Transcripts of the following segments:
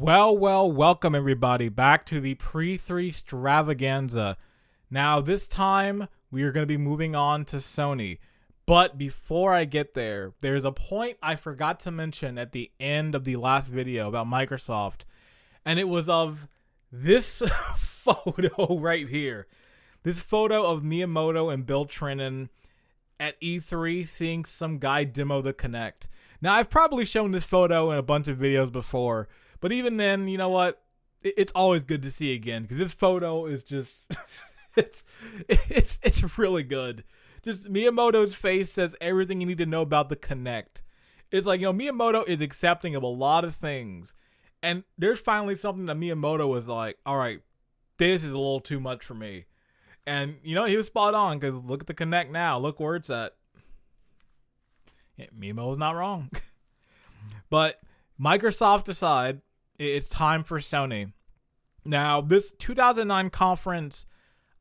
Welcome everybody back to the Pre-E3 Extravaganza. Now this time we are going to be moving on to Sony. But before I get there, there's a point I forgot to mention at the end of the last video about Microsoft. And it was of this photo right here. This photo of Miyamoto and Bill Trinen at E3 seeing some guy demo the Kinect. Now I've probably shown this photo in a bunch of videos before. But even then, you know what? It's always good to see again because this photo is just it's really good. Just Miyamoto's face says everything you need to know about the Kinect. It's like, Miyamoto is accepting of a lot of things. And there's finally something that Miyamoto was like, all right, this is a little too much for me. And, he was spot on because look at the Kinect now. Look where it's at. Yeah, Miyamoto's not wrong. But Microsoft decided it's time for Sony. Now, this 2009 conference,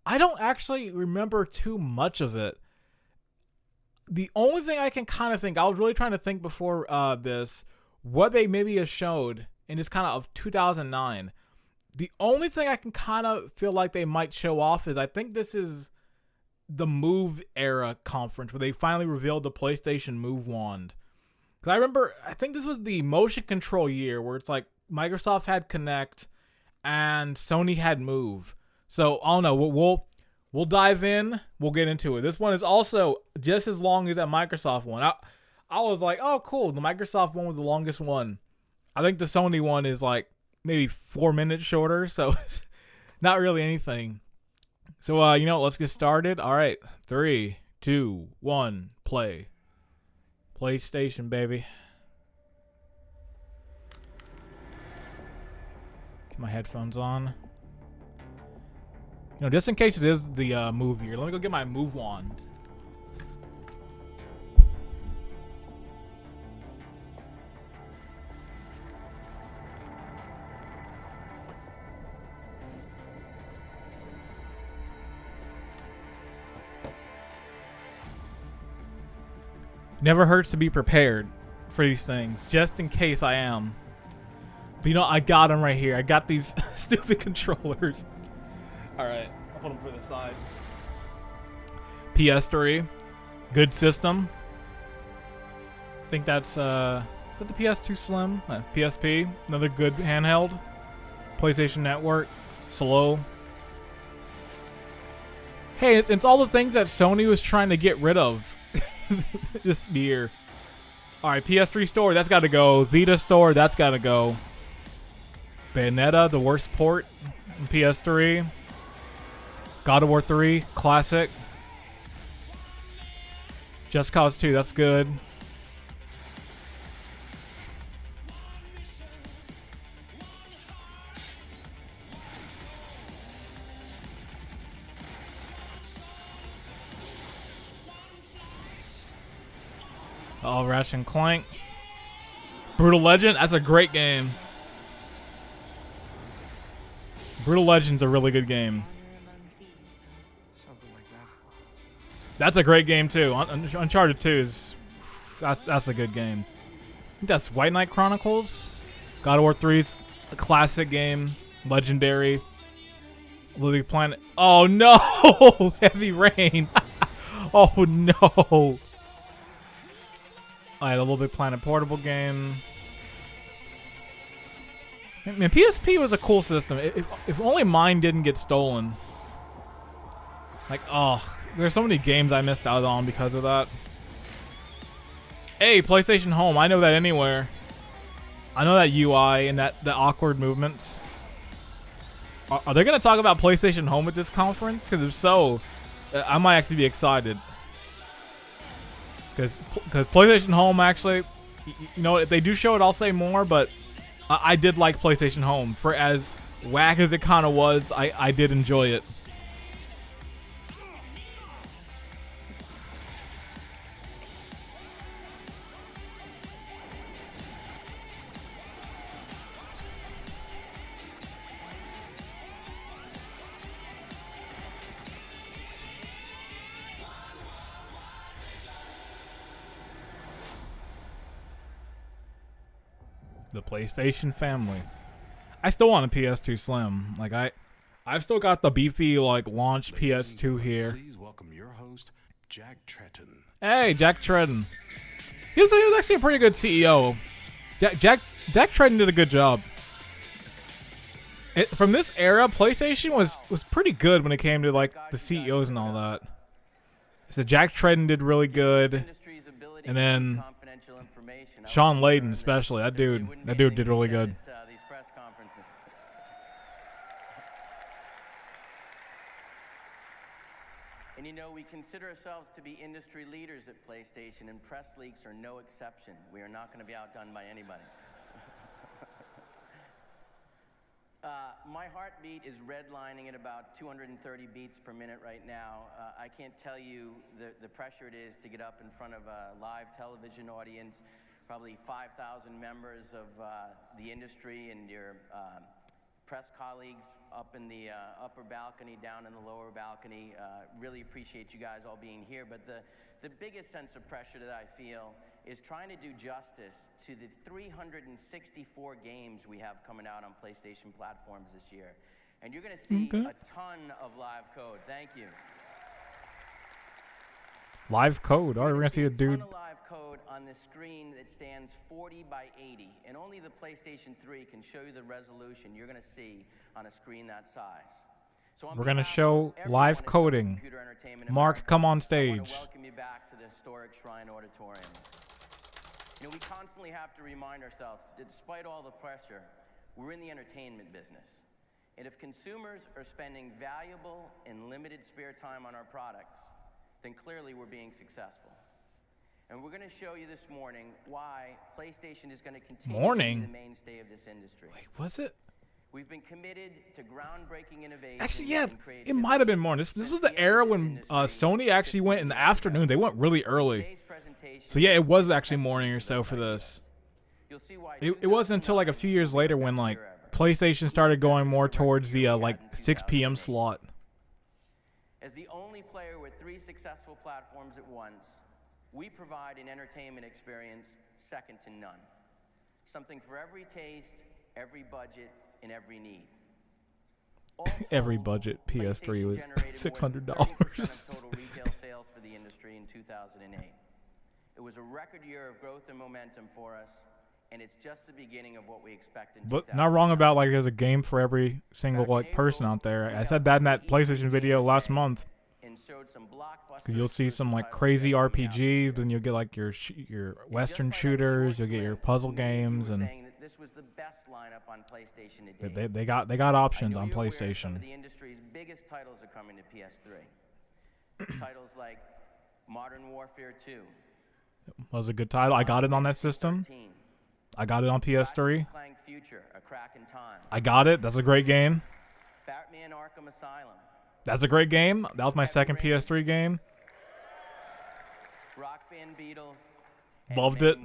I don't actually remember too much of it. The only thing I can kind of think, I was really trying to think before this, what they maybe have showed in this kind of 2009. The only thing I can kind of feel like they might show off is I think this is the Move era conference where they finally revealed the PlayStation Move wand. Because I remember, I think this was the motion control year where it's like Microsoft had Kinect and Sony had Move. So, I don't know. We'll dive in. We'll get into it. This one is also just as long as that Microsoft one. I was like, oh, cool. The Microsoft one was the longest one. I think the Sony one is like maybe 4 minutes shorter. So, not really anything. So, let's get started. All right. 3, 2, 1, play. PlayStation, baby. Get my headphones on. Just in case it is the Move year, let me go get my Move wand. Never hurts to be prepared for these things, just in case I am. But I got them right here. I got these stupid controllers. Alright, I'll put them for the side. PS3, good system. I think that's the PS2 Slim. PSP, another good handheld. PlayStation Network, slow. Hey, it's all the things that Sony was trying to get rid of this year. Alright, PS3 store, that's gotta go. Vita store, that's gotta go. Bayonetta, the worst port in PS3. God of War 3, classic. Just Cause 2, that's good. Oh, Ratchet and Clank. Brutal Legend, that's a great game. Brutal Legend's a really good game. That's a great game too. Uncharted 2 is that's a good game. I think that's White Knight Chronicles. God of War 3's a classic game, legendary. Little Planet. Oh no! Heavy Rain. Oh no! Alright, a Little Big Planet portable game. Man, PSP was a cool system. If only mine didn't get stolen. Like, oh, there's so many games I missed out on because of that. Hey, PlayStation Home. I know that anywhere. I know that UI and the awkward movements. Are they going to talk about PlayStation Home at this conference? Because if so, I might actually be excited. Because PlayStation Home actually, if they do show it, I'll say more, but I did like PlayStation Home. For as whack as it kind of was, I did enjoy it. The PlayStation family. I still want a PS2 Slim. Like I've still got the beefy like launch PS2 here. Please welcome your host, Jack Tretton. Hey, Jack Tretton. He was actually a pretty good CEO. Jack Tretton did a good job. From this era, PlayStation was pretty good when it came to like the CEOs and all that. So Jack Tretton did really good, and then Sean Layden especially. That dude did really good. And you know, we consider ourselves to be industry leaders at PlayStation, and press leaks are no exception. We are not going to be outdone by anybody. My heartbeat is redlining at about 230 beats per minute right now. I can't tell you the pressure it is to get up in front of a live television audience, probably 5,000 members of the industry and your press colleagues up in the upper balcony, down in the lower balcony. Really appreciate you guys all being here. But the biggest sense of pressure that I feel is trying to do justice to the 364 games we have coming out on PlayStation platforms this year. And you're going to see a ton of live code. Thank you. Live code. Oh, we're going to see a dude. A ton of live code on the screen that stands 40 by 80. And only the PlayStation 3 can show you the resolution you're going to see on a screen that size. So we're going to show live coding. Mark, come on stage. I want to welcome you back to the historic Shrine Auditorium. You know, we constantly have to remind ourselves that despite all the pressure, we're in the entertainment business. And if consumers are spending valuable and limited spare time on our products, then clearly we're being successful. And we're going to show you this morning why PlayStation is going to continue to be the mainstay of this industry. Wait, was it? We've been committed to groundbreaking innovation. Actually, yeah, it might have been morning. This was the era when Sony actually went in the afternoon. They went really early. So yeah, it was actually morning or so for this. It wasn't until like a few years later when like PlayStation started going more towards the like 6 p.m. slot. As the only player with 3 successful platforms at once, we provide an entertainment experience second to none. Something for every taste, every budget, and every need. Every budget. PS3 was $600. Total retail sales for the industry in 2008. It was a record year of growth and momentum for us, and it's just the beginning of what we expect in 2009. But not wrong about like there's a game for every single like person out there. I said that in that PlayStation video last month. Cause you'll see some like crazy RPGs, then you'll get like your Western shooters, you'll get your puzzle games, and this was the best lineup on PlayStation to date. they got options on PlayStation. Some of the industry's biggest titles are coming to PS3. Titles like Modern Warfare 2. Was a good title. I got it on that system. I got it on PS3. I got it. That's a great game. Batman Arkham Asylum. That's a great game. That was my second PS3 game. Rock Band Beatles. Loved it.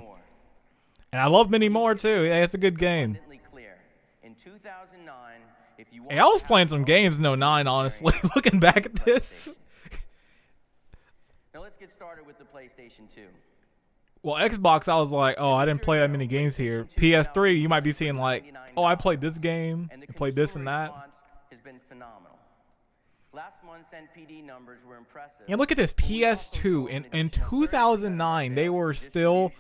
And I love many more too. Yeah, it's a good game. In 2009, hey, I was playing some games in 09, honestly. Looking back at this. Now let's get started with the PlayStation 2. Well, Xbox, I was like, oh, I didn't play that many games here. PS3, you might be seeing like, oh, I played this game, I played this and that. Has been phenomenal. Last month's NPD numbers were impressive. And look at this, PS2. In 2009, they were still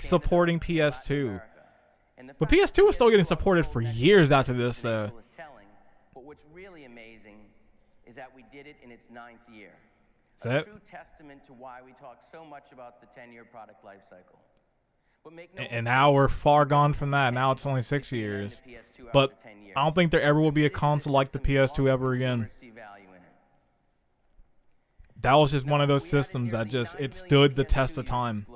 supporting PS2. But PS2 was still getting supported for years after this, though. But what's really amazing is that we did it in its 9th year. A true testament to why we talk so much about the 10-year product life cycle. And now we're far gone from that. Now it's only 6 years. But I don't think there ever will be a console like the PS2 ever again. That was just one of those systems that just, it stood the test of time.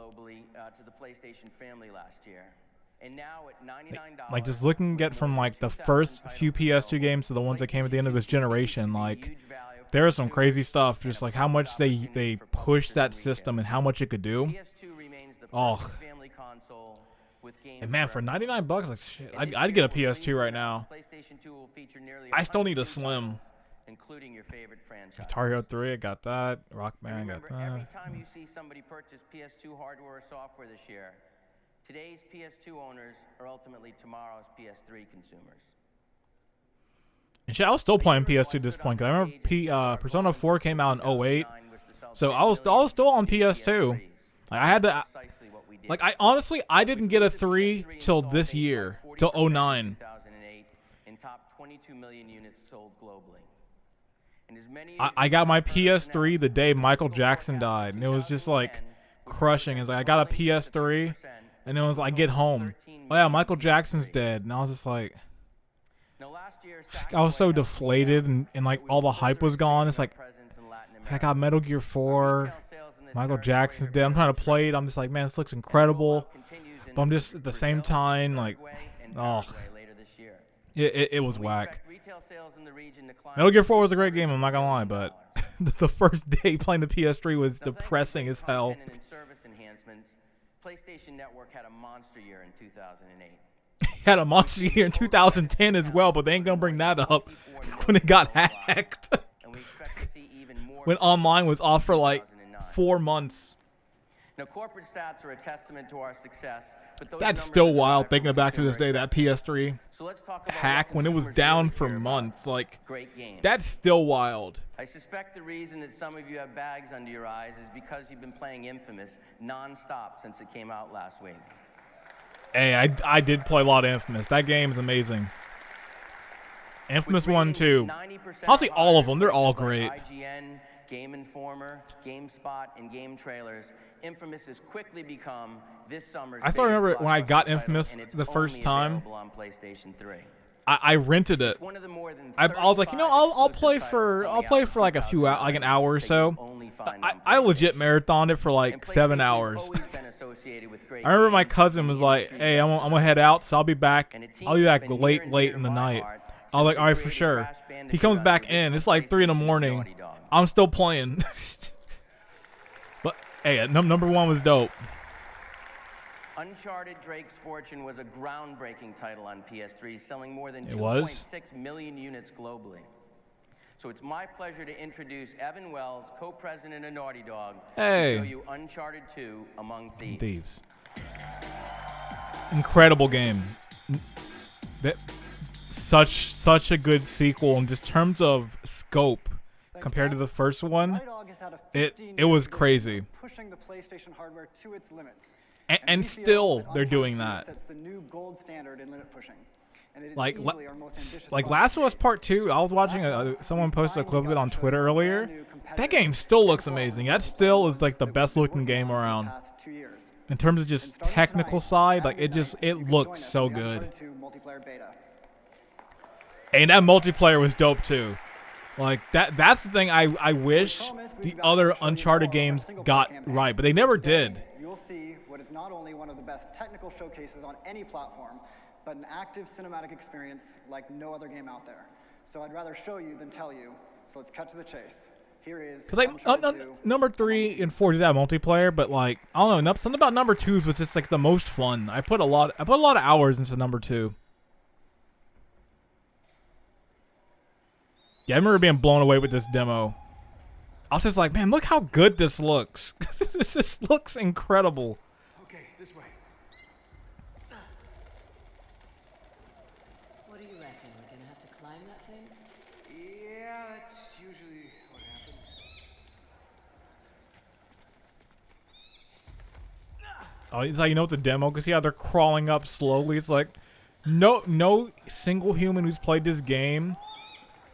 Like just looking at from like the first few PS2 games to the ones that came at the end of this generation, like there is some crazy stuff, just like how much they pushed that system and how much it could do. Oh, and man, for $99, like shit, I'd get a PS2 right now. I still need a Slim. Including your favorite franchise. Guitar Hero 3, I got that. Rock Band, got that. Every time you see somebody purchase PS2 hardware or software this year, today's PS2 owners are ultimately tomorrow's PS3 consumers. And shit, I was still playing PS2 at this point. 'Cause I remember Persona 4 came out in 08. So I was still on PS2. Like, I had to... Like, I didn't get a 3 till this year. Till 09. I got my PS3 the day Michael Jackson died. And it was just, like, crushing. It's like, I got a PS3. And it was like, I get home. Oh, yeah, Michael Jackson's dead. And I was just like... I was so deflated. And like, all the hype was gone. It's like... I got Metal Gear 4, Michael Jackson's dead. I'm trying to play it. I'm just like, man, this looks incredible. But I'm just at the same time, like, oh, it was whack. Metal Gear 4 was a great game, I'm not gonna lie, but the first day playing the PS3 was depressing as hell. PlayStation Network had a monster year in 2008. Had a monster year in 2010 as well, but they ain't gonna bring that up when it got hacked. When online was off for like 4 months. Now, corporate stats are a testament to our success, but that's still wild thinking back to this day, that PS3 hack when it was down for months. Like, that's still wild. I suspect the reason that some of you have bags under your eyes is because you've been playing Infamous non-stop since it came out last week. Hey, I did play a lot of Infamous. That game's amazing. Infamous 1, 2. Honestly, all of them. They're all great. IGN, Game Informer, GameSpot, and Game Trailers. Infamous has quickly become this summer's. I still remember when I got Infamous the first time. On PlayStation 3. I rented it. I was like, you know, I'll play for like a few hours, like an hour or so. I legit marathoned it for like 7 hours. I remember my cousin was like, "Hey, I'm gonna head out, so I'll be back. I'll be back late in the night." I was like, "All right, for sure." He comes back in. It's like 3 in the morning. I'm still playing. But hey, number 1 was dope. Uncharted Drake's Fortune was a groundbreaking title on PS3, selling more than 2.6 million units globally. So it's my pleasure to introduce Evan Wells, co-president of Naughty Dog, to show you Uncharted 2 Among Thieves. Incredible game. Such a good sequel in just terms of scope compared to the first one. It was crazy. Pushing the PlayStation hardware to its limits. And still they're doing that. Sets the new gold standard in limit pushing. Like Last of Us Part 2, I was watching someone posted a clip of it on Twitter earlier. That game still looks amazing. That still is like the best looking game around. In terms of just technical side, like it looks so good. And that multiplayer was dope too. Like that's the thing I wish the other Uncharted games got right, but they never did. You'll see what is not only one of the best technical showcases on any platform, but an active cinematic experience like no other game out there. So I'd rather show you than tell you. So let's cut to the chase. Here is number 3 and 4 did have multiplayer, but like I don't know, something about number 2 was just like the most fun. I put a lot of hours into number 2. Yeah, I remember being blown away with this demo. I was just like, man, look how good this looks. This looks incredible. Okay, this way. What do you reckon? We're gonna have to climb that thing? Yeah, that's usually what happens. Oh, it's like, you know, it's a demo because yeah, they're crawling up slowly. It's like no single human who's played this game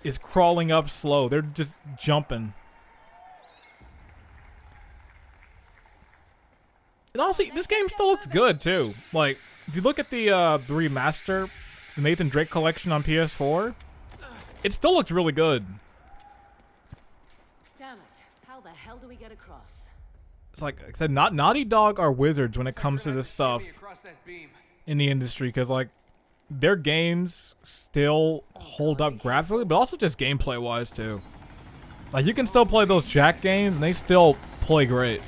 is crawling up slow. They're just jumping. And honestly, this game still looks good too. Like, if you look at the remaster, the Nathan Drake collection on PS4, it still looks really good. Damn it. How the hell do we get across? It's like I said, Naughty Dog are wizards when it comes to this stuff in the industry, because like their games still hold up graphically, but also just gameplay wise too. Like you can still play those Jack games and they still play great.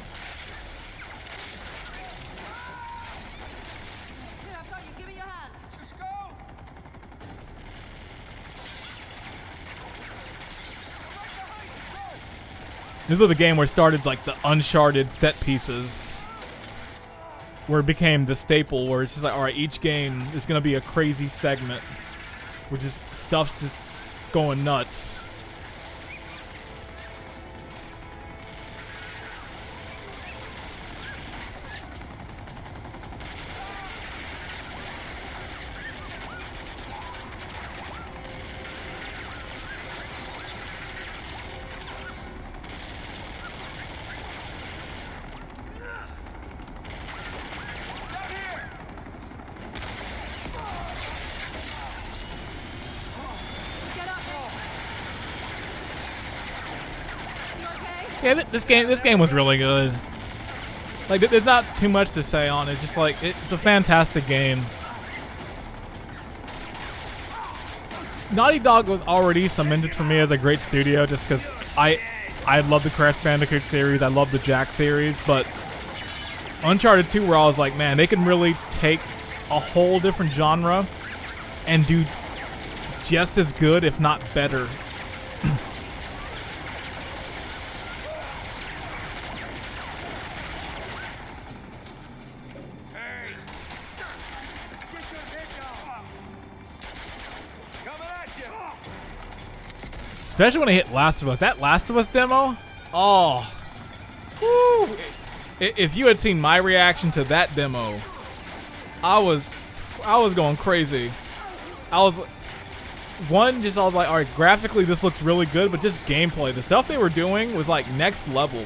Here, I've got you. Give me your hand. Just go! This was the game where it started like the Uncharted set pieces, where it became the staple, where it's just like, all right, each game is gonna be a crazy segment, where just stuff's just going nuts. Get up! You okay? Yeah, this game was really good. Like, there's not too much to say on it. It's just like it's a fantastic game. Naughty Dog was already cemented for me as a great studio, just because I love the Crash Bandicoot series, I love the Jack series, but Uncharted 2, where I was like, man, they can really take a whole different genre and do just as good, if not better. Hey! Get your head down! Coming at you! Especially when I hit Last of Us. That Last of Us demo? Oh. Woo. If you had seen my reaction to that demo, I was going crazy. I was like, all right, graphically this looks really good, but just gameplay, the stuff they were doing was like next level.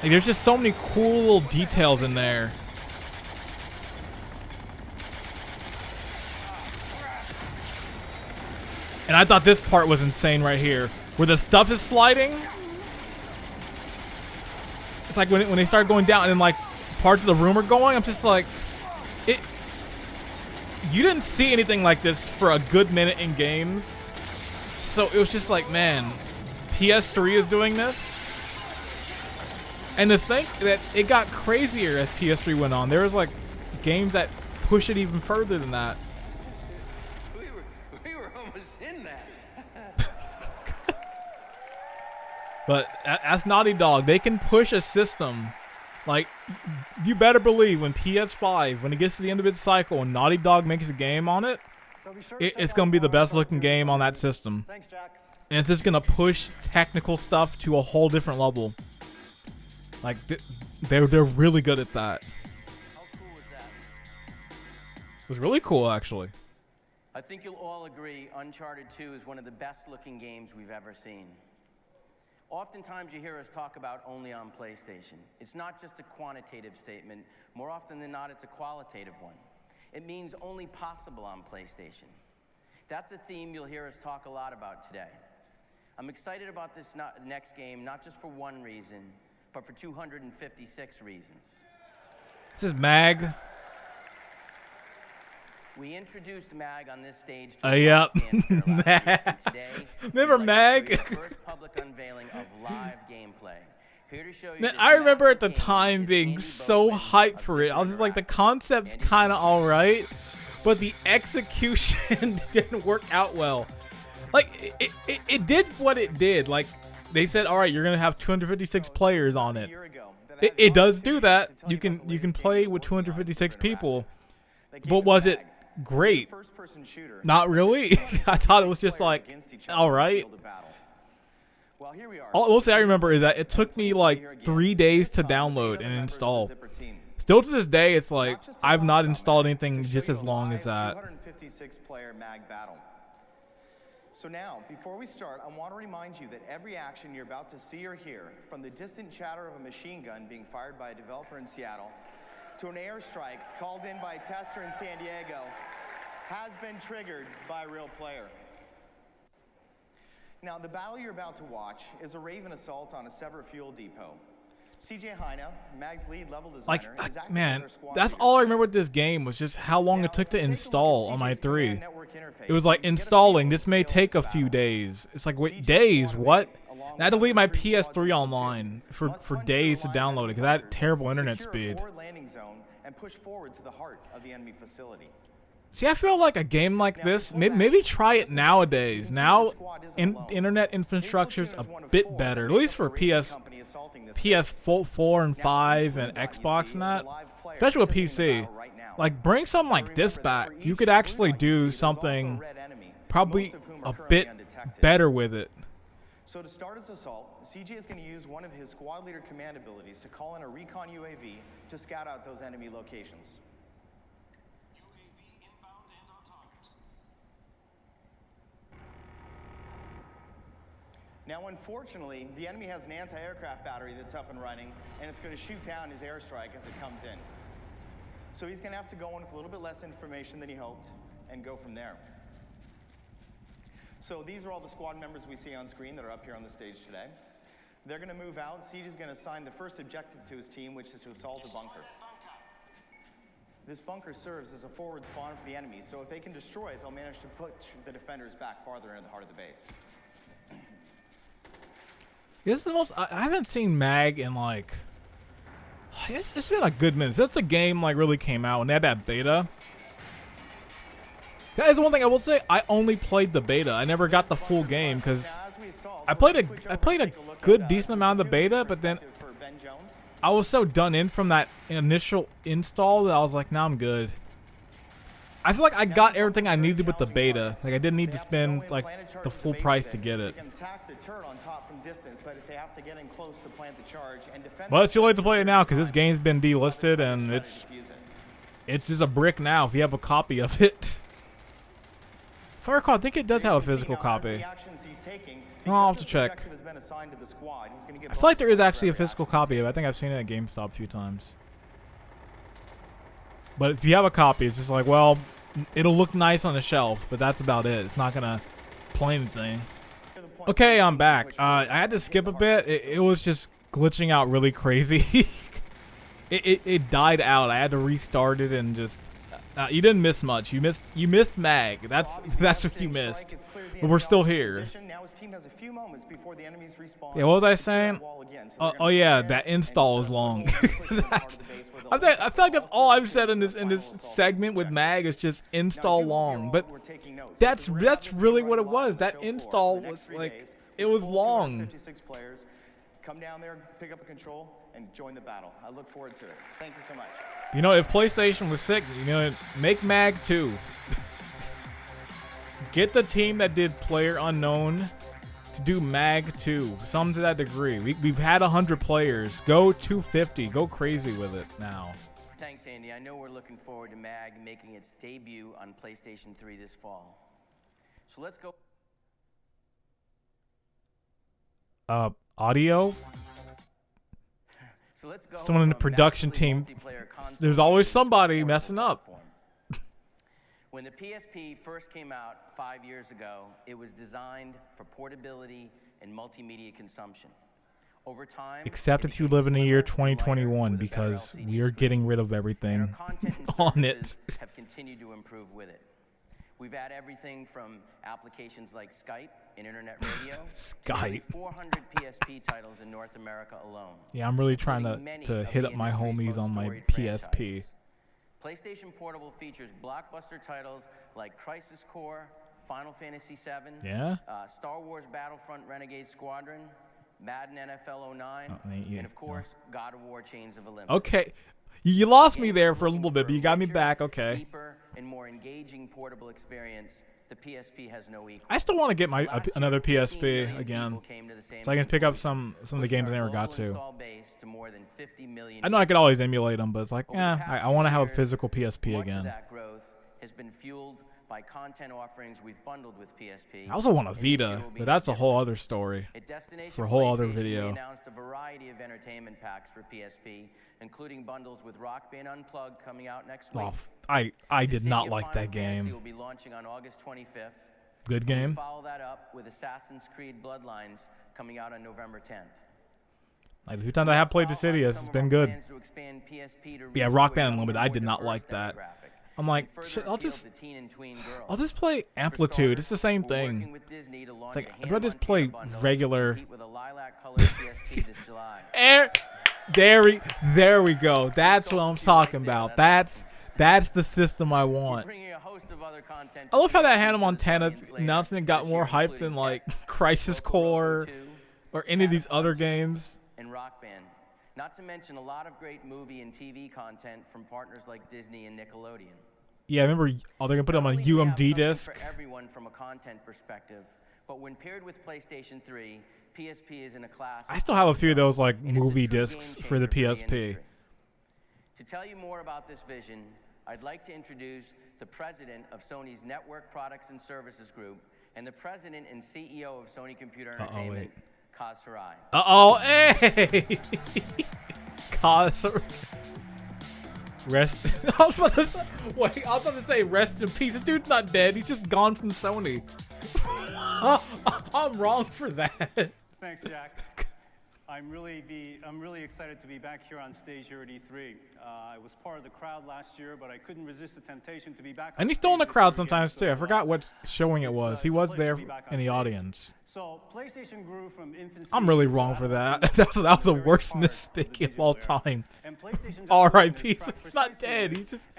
Like, there's just so many cool little details in there. And I thought this part was insane right here, where the stuff is sliding. It's like when they start going down and then like parts of the room are going, I'm just like, you didn't see anything like this for a good minute in games. So it was just like, man, PS3 is doing this. And to think that it got crazier as PS3 went on. There was like games that push it even further than that. We were almost in that. But as Naughty Dog, they can push a system. Like, you better believe when PS5, when it gets to the end of its cycle and Naughty Dog makes a game on it, So be sure to check it's out going to be the Power best looking Up game on that system. Thanks, Jack. And it's just going to push technical stuff to a whole different level. Like, they're really good at that. How cool was that? It was really cool, actually. I think you'll all agree Uncharted 2 is one of the best looking games we've ever seen. Oftentimes you hear us talk about only on PlayStation. It's not just a quantitative statement. More often than not, it's a qualitative one. It means only possible on PlayStation. That's a theme you'll hear us talk a lot about today. I'm excited about this next game, not just for one reason, but for 256 reasons. This is Mag. We introduced Mag on this stage. Yep. Mag. Today, Remember we'd like Mag? to show you the first public unveiling of live gameplay. Here to show you Man, this I remember at the massive game time is being Andy so Bowman hyped of for it. I was just like, the Super concept's Andy- kind of alright, but the execution didn't work out well. Like, it did what it did. Like, they said, alright, you're going to have 256 players on it. It does do that. You can play with 256 people, but was it great? Not really. I thought it was just like, alright. All I'll say I remember is that it took me like 3 days to download and install. Still to this day, it's like, I've not installed anything just as long as that. 256-player mag battle. So now, before we start, I want to remind you that every action you're about to see or hear, from the distant chatter of a machine gun being fired by a developer in Seattle, to an airstrike called in by a tester in San Diego, has been triggered by a real player. Now, the battle you're about to watch is a Raven assault on a Sever fuel depot. CJ Heine, Mag's lead level designer, Like, is acting man, with their squad that's leader. all I remember with this game was just how long it took to Take a look at install on my CJ's 3. command network interface It was like and get a installing. feel This for may the scale take of a this few battle. days. It's like, wait, CJ's days? squad What? mate, along And I had to with leave my other squads PS3 with the online two, for must hunt days to your aligned download it because I had helicopters, terrible internet secure a speed. forward landing zone, and push forward to the heart of the enemy facility. See, I feel like a game like this, maybe try it nowadays. Now, internet infrastructure's a bit better, at least for PS4 and 5 and Xbox and that, especially with PC. Like, bring something like this back. You could actually do something probably most of whom a are currently bit undetected. better with it. So to start his assault, CJ is going to use one of his squad leader command abilities to call in a recon UAV to scout out those enemy locations. UAV inbound and on target. Now, unfortunately, the enemy has an anti-aircraft battery that's up and running, and it's going to shoot down his airstrike as it comes in. So he's going to have to go in with a little bit less information than he hoped and go from there. So these are all the squad members we see on screen that are up here on the stage today. They're going to move out. Siege is going to assign the first objective to his team, which is to assault a bunker. This bunker serves as a forward spawn for the enemy, so if they can destroy it, they'll manage to push the defenders back farther into the heart of the base. This is the most. I haven't seen Mag in like. It's been a good minute since the game like really came out and they had that beta. That is one thing I will say. I only played the beta. I never got the full game because I played a good decent amount of the beta, but then I was so done in from that initial install that I was like, nah, I'm good. I feel like I got everything I needed with the beta. Like I didn't need to spend like the full price to get it. Well, it's too late to play it now because this game's been delisted and it's just a brick now if you have a copy of it. If I recall, I think it does have a physical copy. I'll have to check. I feel like there is actually a physical copy of it. I think I've seen it at GameStop a few times. But if you have a copy, it's just like, well, it'll look nice on the shelf, but that's about it. It's not gonna play anything. Okay, I'm back. I had to skip a bit. It was just glitching out really crazy. it died out. I had to restart it and just. You didn't miss much. You missed Mag. That's what you missed. But we're still here. Yeah, what was I saying? Oh yeah, that install is long. I feel like that's all I've said in this segment with Mag is just install long. But that's really what it was. That install was like it was long. Come down there, pick up a control, and join the battle. I look forward to it. Thank you so much. You know, if PlayStation was sick, you know, make Mag 2. Get the team that did Player Unknown to do Mag 2. Some to that degree. We've had 100 players. Go 250. Go crazy with it now. Thanks, Andy. I know we're looking forward to Mag making its debut on PlayStation 3 this fall. So let's go. Audio? So let's go. Someone in the production team. There's always somebody messing up. When the PSP first came out 5 years ago, it was designed for portability and multimedia consumption. Over time, except if you live in the year 2021, because we are getting rid of everything on it. Have continued to improve with it. We've had everything from applications like Skype and internet radio Skype. to 400 PSP titles in North America alone. Yeah, I'm really trying to hit up my homies on my PSP. PlayStation Portable features blockbuster titles like Crisis Core, Final Fantasy VII, yeah? Star Wars Battlefront Renegade Squadron, Madden NFL 09, and of course, God of War Chains of Olympus. Okay. You lost me there for a little bit, but you got me back. Okay. Deeper and more engaging portable experience. The PSP has no equal. I still want to get my another PSP again, so I can pick up some of the games I never got to. I know I could always emulate them, but it's like, I want to have a physical PSP again. That growth has been fueled by content offerings we've bundled with PSP. I also want a Vita, but that's a whole other story for a whole other video. We announced a variety of entertainment packs for PSP, including bundles with Rock Band Unplugged coming out next week. I did not like that game. Will be launching on August 25th. Good game. We'll follow that up with Assassin's Creed Bloodlines coming out on November 10th. Like the few times I have played the city, it's been good. Yeah, Rock Band Unlimited, I did not like that. I'm like, shit, I'll just play Amplitude. It's the same thing. It's like, I'd rather just play regular. There we go. That's what I'm talking about. That's the system I want. I love how that Hannah Montana announcement got more hype than like Crisis Core or any of these other games. And Rock Band. Not to mention a lot of great movie and TV content from partners like Disney and Nickelodeon. Yeah, I remember. Oh, they're gonna put them on Not only do we have UMD something disc. for everyone from a content perspective, but when paired with PlayStation 3, PSP is in a class. I still have a few of those like and it's a movie true discs game for the changer PSP. industry. To tell you more about this vision, I'd like to introduce the president of Sony's Network Products and Services Group and the president and CEO of Sony Computer Entertainment, Kaz Hirai. Uh-oh, hey! Kaz. Rest. I was about to say, wait, I was about to say rest in peace. The dude's not dead. He's just gone from Sony. I'm wrong for that. Thanks, Jack. I'm really excited to be back here on stage here at E3. I was part of the crowd last year, but I couldn't resist the temptation to be back. And he's still in the crowd sometimes too. I forgot what showing it was. He was there in the audience. So PlayStation grew from infancy. I'm really wrong for that. That was the worst misspeaking of all time. And PlayStation R.I.P. He's not dead. He's just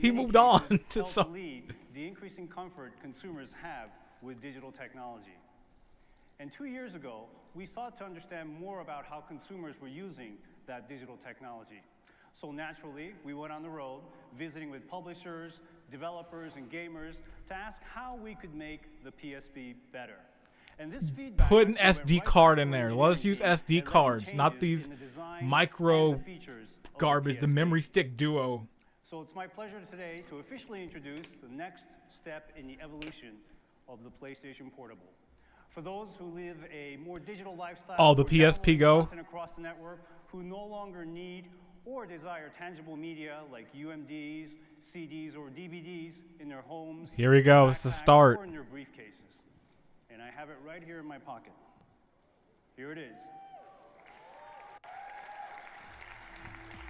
he moved on to some. Lead the increasing comfort consumers have with digital technology. And 2 years ago, we sought to understand more about how consumers were using that digital technology. So naturally, we went on the road, visiting with publishers, developers, and gamers to ask how we could make the PSP better. And this feedback Put an SD card in there. Let us use SD cards, not these micro garbage, the memory stick duo. So it's my pleasure today to officially introduce the next step in the evolution of the PlayStation Portable. For those who live a more digital lifestyle, oh, the PSP Go across the network, who no longer need or desire tangible media like UMDs, CDs, or DVDs in their homes. Here we go. It's the start. Or in their briefcases. And I have it right here in my pocket. Here it is.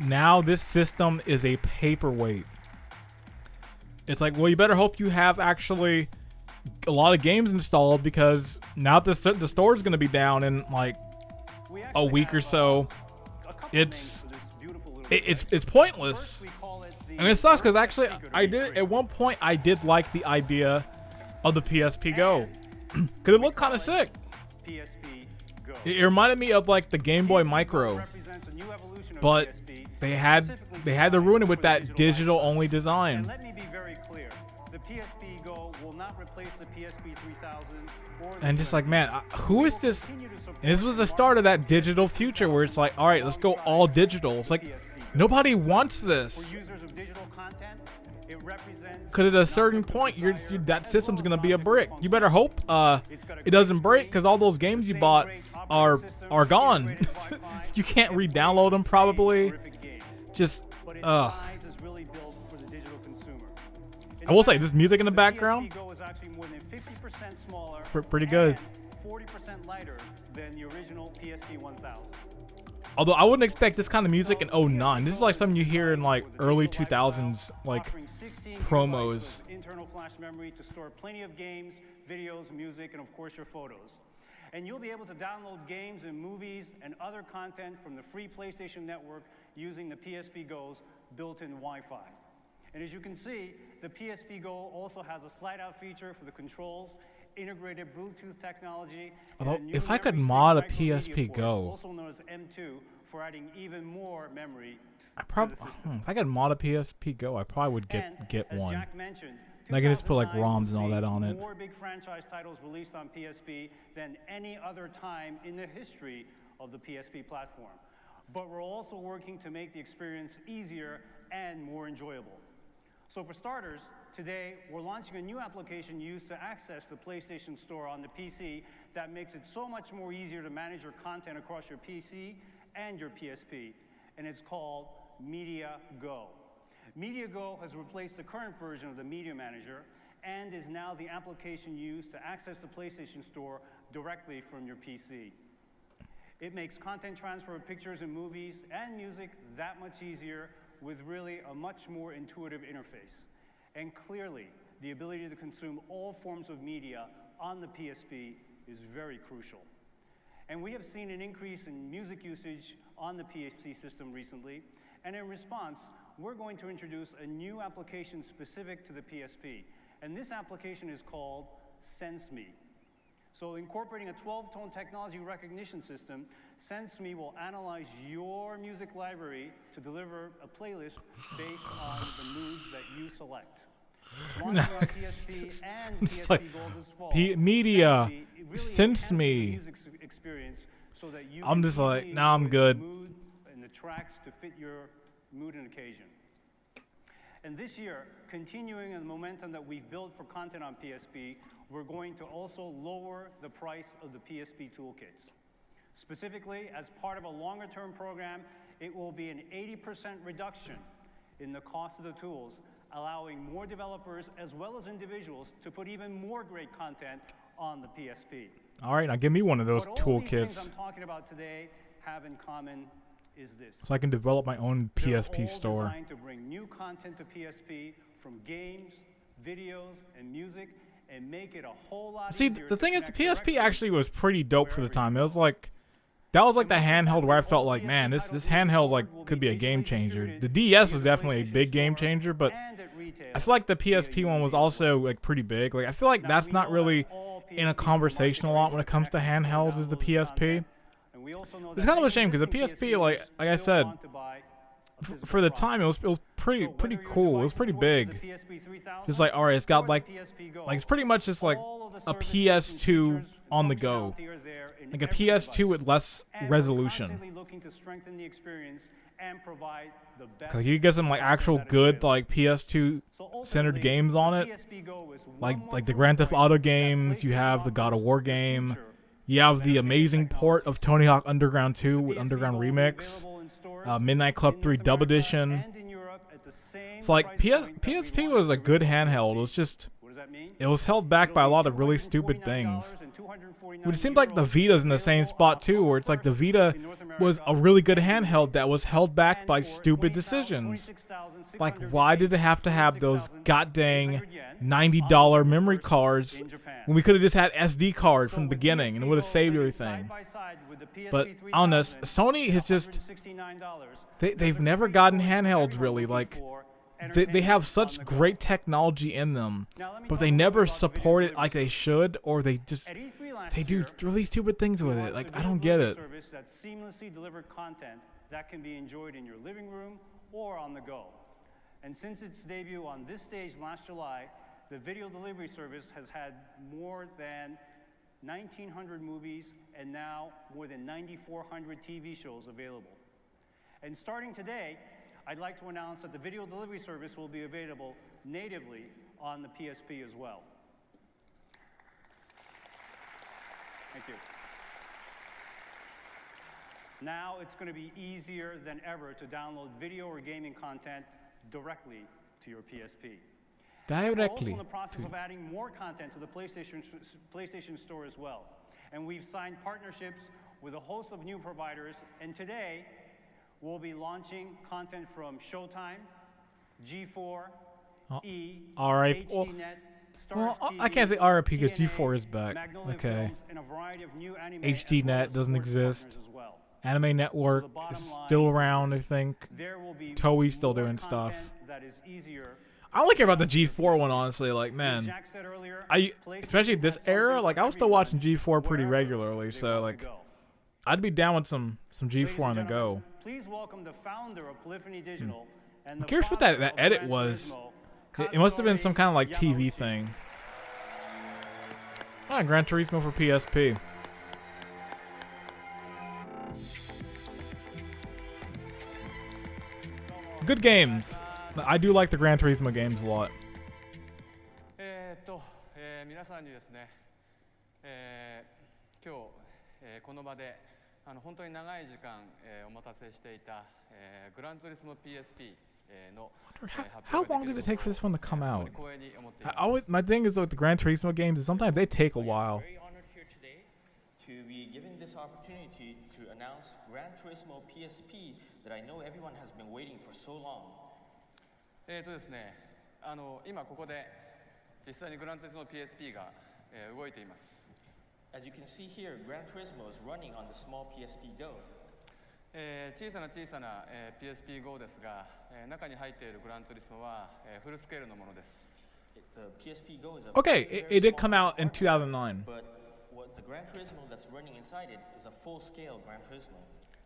Now this system is a paperweight. It's like, well, you better hope you have actually a lot of games installed, because now the store is going to be down in like a week or so. It's pointless, and it sucks because actually I did at one point I did like the idea of the PSP Go because it looked kind of sick. It reminded me of like the Game Boy Micro, but they had to ruin it with that digital only design. And let me be very clear. The PSP Go will not replace the PSP 3000 or the and just like, man, who is this? And this was the start of that digital future where it's like, all right, let's go all digital. It's like, nobody wants this. For users of digital content, it represents Because at a certain point, that system's gonna be a brick. You better hope it doesn't break, because all those games you bought are gone. You can't re-download them probably. Just I will say, this music in the background, pretty good. 40% lighter than the original PSP 1000. Although I wouldn't expect this kind of music in 09. This is like something you hear in like early 2000s, like promos. Internal flash memory to store plenty of games, videos, music, and of course your photos. And you'll be able to download games and movies and other content from the free PlayStation Network using the PSP Go's built-in Wi-Fi. And as you can see, the PSP Go also has a slide-out feature for the controls, integrated Bluetooth technology. Although, if I could mod a PSP Go, also known as M2, for adding even more memory. If I could mod a PSP Go, I probably would get one. Jack mentioned, I can just put like ROMs and all that on it. More big franchise titles released on PSP than any other time in the history of the PSP platform. But we're also working to make the experience easier and more enjoyable. So for starters, today we're launching a new application used to access the PlayStation Store on the PC that makes it so much more easier to manage your content across your PC and your PSP, and it's called Media Go. Media Go has replaced the current version of the Media Manager and is now the application used to access the PlayStation Store directly from your PC. It makes content transfer of pictures and movies and music that much easier with really a much more intuitive interface. And clearly, the ability to consume all forms of media on the PSP is very crucial. And we have seen an increase in music usage on the PSP system recently, and in response, we're going to introduce a new application specific to the PSP. And this application is called SenseMe. So incorporating a 12-tone technology recognition system, SenseMe will analyze your music library to deliver a playlist based on the moods that you select. Launching on PSP and It's PSP like, Gold this fall. media, It really sense enhances me. the music experience so that you I'm can just like, easily nah, I'm enjoy good. the mood and the tracks to fit your mood and occasion. And this year, continuing the momentum that we've built for content on PSP, we're going to also lower the price of the PSP toolkits. Specifically, as part of a longer-term program, it will be an 80% reduction in the cost of the tools, allowing more developers as well as individuals to put even more great content on the PSP. All right, now give me one of those What all these things toolkits I'm talking about today have in common is this. so I can develop my own They're PSP all store. designed to bring new content to PSP from games, videos, and music, and make it a whole lot See, easier the to thing is, the connect PSP directly actually was pretty dope for the wherever time. you It was go. like, that was like the And most handheld where I importantly, felt all like, PSP man, this titles handheld moving like forward will could be a visually game changer. distributed The DS via was the definitely a PlayStation big game Store changer, but and at retail I feel like the via PSP one was USB also mode. like pretty big. Like I feel like Now, that's we not know that really all in a PSPs conversation a market lot when it comes to directly to handhelds is the download PSP. content. And we also know It's that kind of a many shame because the existing PSP, like I still said, want to buy a physical for the product. time it was pretty So pretty whether your cool. It device was of pretty choice is the big. PSP 3000 Just like, alright, it's got or the like PSP Go, it's pretty much just like all of the a services PS2 and features on the and go. functionality are there in Like a every PS2 device. with less And we're resolution. constantly looking to strengthen the experience and provide the best Cause you get some like content actual that is good available. like PS2 So centered ultimately, games on the it. PSP Go is one Like more the proof Grand Theft point Auto that games. You PlayStation have the God of offers War the game. future You have of the entertainment amazing port technologies. of Tony Hawk Underground 2 The with PSP Underground Go will be Remix. available in stores Midnight Club in 3 North Dub America Edition. and in Europe at the same It's like price point that we PSP launched was a the good original handheld. It PSP. was just What does that mean? it was held back It'll by a be lot of really stupid $249 things. and 249 But it seems like the euros Vita's in the same available spot on too, where it's like the October Vita 1st in North was America a really good and in handheld that was held back and by for stupid 20,000 decisions. Like, 26,600 why did it have to have those 26,800 goddamn yen $90 on memory October 1st cards in Japan. when we could have just had SD cards So from the with beginning and it PSP would have Go saved living everything? side by side with the PSP But I don't know, 3000 Sony has at just $169, they've there's a never great gotten choice for handhelds everyone really. looking Like for they have entertainment such on the go. great technology in them, Now, let me but talk they a little never bit about the video support it delivery like they service. should, or they just At E3 last they do year, really stupid things we with it. launched Like a I video don't get delivery it. service that seamlessly delivered content that can be enjoyed in your living room or on the go. And since its debut on this stage last July, the video delivery service has had more than 1,900 movies and now more than 9,400 TV shows available. And starting today, I'd like to announce that the video delivery service will be available natively on the PSP as well. Thank you. Now it's going to be easier than ever to download video or gaming content directly to your PSP. We're also Directly. in the process of adding more content to the PlayStation Store as well. And we've signed partnerships with a host of new providers, and today we'll be launching content from Showtime, G4, E, alright, well- HDNet, Well, Stars I can't say TV, RIP because TNA, G4 is back. Magnolia Okay. Films, and a variety of new anime HDNet as well as doesn't sports exist. partners as well. Anime Network So the bottom is line still is around, I this. think. There will be Toei's still more doing stuff. content that is easier. I only care about the G4 one, honestly. Like, As man, Jack said earlier, especially PlayStation this has era, something like for I was still everyone, watching G4 pretty wherever regularly, they so want like to go. I'd be down with some Ladies G4 on and the go. gentlemen, please welcome the founder of Polyphony Digital and the I'm curious what father that of edit Gran was. Turismo, It must have been some Kazunori kind of like TV Yamauchi. thing. Ah, Gran Turismo for PSP. Good games. I do like the Gran Turismo games a lot. 皆さんにですね、今日、この場で本当に長い時間、お待たせしていた、グランツーリスモ PSP の How long did it take for this one to come out? 光栄に思ってい I ます。 always, my thing is with the Gran Turismo games is sometimes they take a while. Very honored here today to be given this opportunity to announce Gran Turismo PSP that I know everyone has been waiting for so long. ですね、今ここで実際にグランツーリスモ PSP が、動いています。 As you can see here, Gran Turismo is running on the small PSP Go. 小さな小さな、PSP GO ですが、中に入っているグランツーリスモは、フルスケールのものです。 The PSP Go is a Okay, very, it very did small come out in compartment, 2009. but what the Gran Turismo that's running inside it is a full-scale Gran Turismo.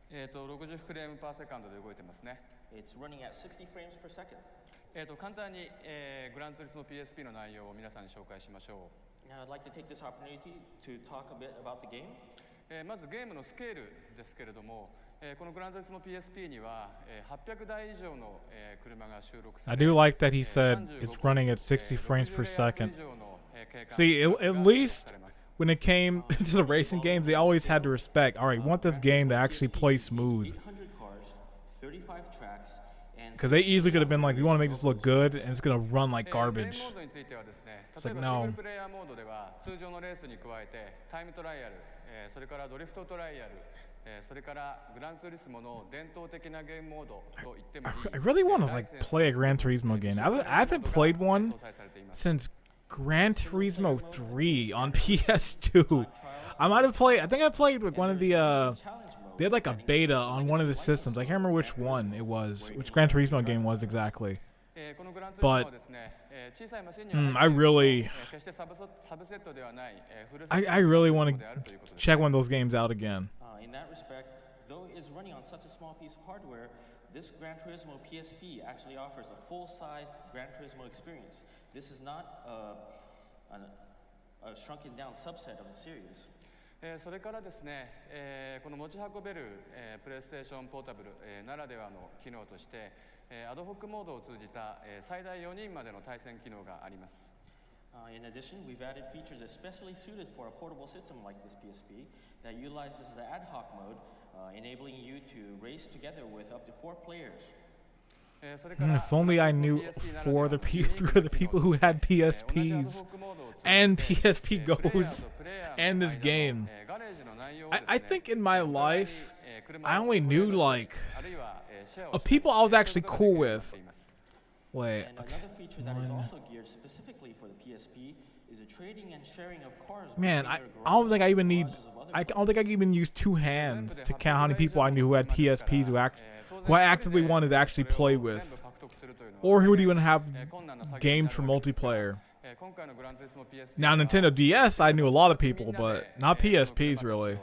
60フレームパーセカンドで動いてますね。 It's running at 60 frames per second. 簡単に、グランツーリスモ PSP の内容を皆さんに紹介しましょう。Now I'd like to take this opportunity to talk a bit about the game. まずゲームのスケールですけれども、このグランツーリスモ PSP には、800台以上の、車が収録さ I れ do like that he said it's running at 60 frames per second. See, at least when it came to the racing games, they always had to respect, all right, we want this game to actually play smooth. 800 cars, 35 tracks, and Because they easily could have been like, we want to make this look good, and it's going to run like ゲーム garbage. モードについてはですね、 It's 例え like, ばシング no. ルプレイヤーモードでは通常のレースに加えてタイムトライアル、それからドリフトトライアル、それからグランツーリスモの伝統的なゲームモードと言ってもいい。 I really want to like play a Gran Turismo game. I haven't played one since Gran Turismo 3 on PS2. I might have played, I think I played like one of the, they had like a beta on one of the systems. I can't remember which one it was, which Gran Turismo game was exactly. But I really want to check one of those games out again. in that respect, though it's running on such a small piece of hardware, this Gran Turismo PSP actually offers a full-size Gran Turismo experience. This is not a shrunken down subset of the series. それからですね、この持ち運べる、プレイステーションポータブル、ならではの機能として、アドホックモードを通じた、最大4人までの対戦機能があります。In addition, we've added features especially suited for a portable system like this PSP that utilizes the ad hoc mode, enabling you to race together with up to 4 players. If only I knew three of the people who had PSPs and PSP Goes and this game. I think in my life, I only knew like people I was actually cool with. Wait. And another feature that is also geared specifically for the PSP is the trading and sharing of cars. Man, I don't think I even need. I don't think I can even use 2 hands to count how many people I knew who had PSPs who I actively wanted to actually play with, or who would even have games for multiplayer. Now Nintendo DS, I knew a lot of people, but not PSPs really.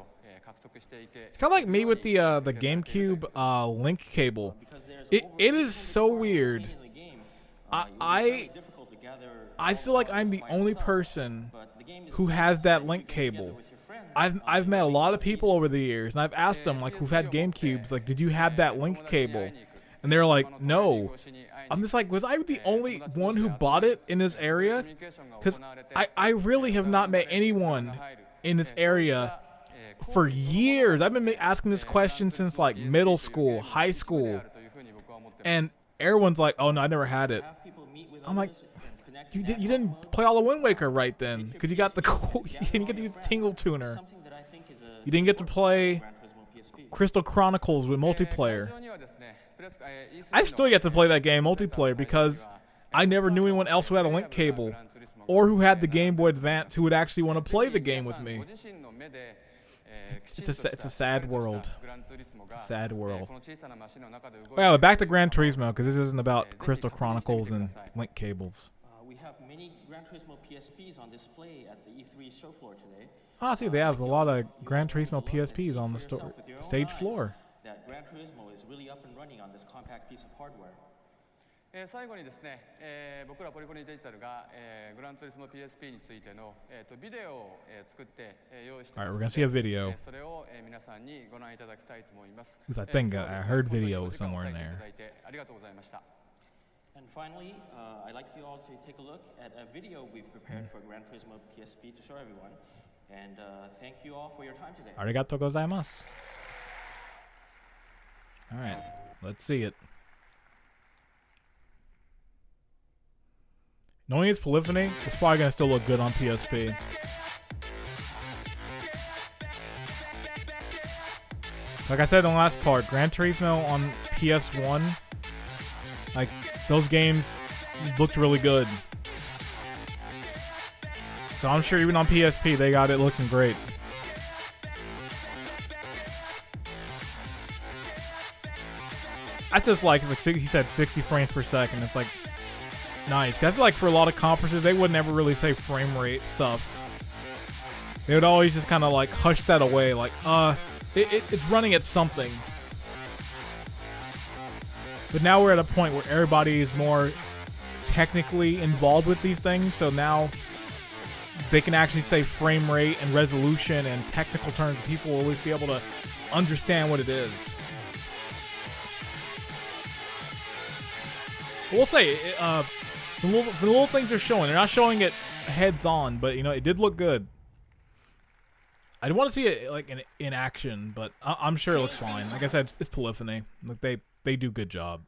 It's kind of like me with the GameCube link cable. It is so weird. I feel like I'm the only person who has that link cable. I've met a lot of people over the years, and I've asked them like who've had GameCubes, like, did you have that link cable? And they're like, no. I'm just like, was I the only one who bought it in this area? Because I really have not met anyone in this area for years. I've been asking this question since like middle school, high school, and everyone's like, oh no, I never had it. I'm like, you didn't play all the Wind Waker right then, because you got the cool, you didn't get to use the Tingle Tuner. You didn't get to play Crystal Chronicles with multiplayer. I still get to play that game multiplayer because I never knew anyone else who had a link cable or who had the Game Boy Advance who would actually want to play the game with me. It's a sad world. It's a sad world. Well, back to Gran Turismo, because this isn't about Crystal Chronicles and link cables. We have many Gran Turismo PSPs on display at the E3 show floor today. Ah, see, they have a lot of Gran Turismo PSPs on the stage floor. That Gran Turismo is really up and running on this compact piece of hardware. 最後にですね、僕らポリゴニデジタルが、グランツーリスモ PSP についての、ビデオを、作って、用意しています。Alright, we're gonna see a video. それを、皆さんにご覧いただきたいと思います。 Because I think I heard video somewhere in there. ありがとうございました。 And finally, I'd like you all to take a look at a video we've prepared for Gran Turismo PSP to show everyone. And thank you all for your time today. Arigato gozaimasu. Alright, let's see it. Knowing its polyphony, it's probably going to still look good on PSP. Like I said in the last part, Gran Turismo on PS1, like, those games looked really good. So I'm sure even on PSP, they got it looking great. I just like, it's like he said 60 frames per second. It's like, nice. 'Cause I feel like for a lot of conferences, they would never really say frame rate stuff. They would always just kind of like hush that away, like, it's running at something. But now we're at a point where everybody is more technically involved with these things, so now they can actually say frame rate and resolution and technical terms. People will always be able to understand what it is. We'll say the little things they're showing. They're not showing it heads on, but you know, it did look good. I want to see it like in action, but I'm sure it looks fine. Like I said, it's polyphony. Like they do good job.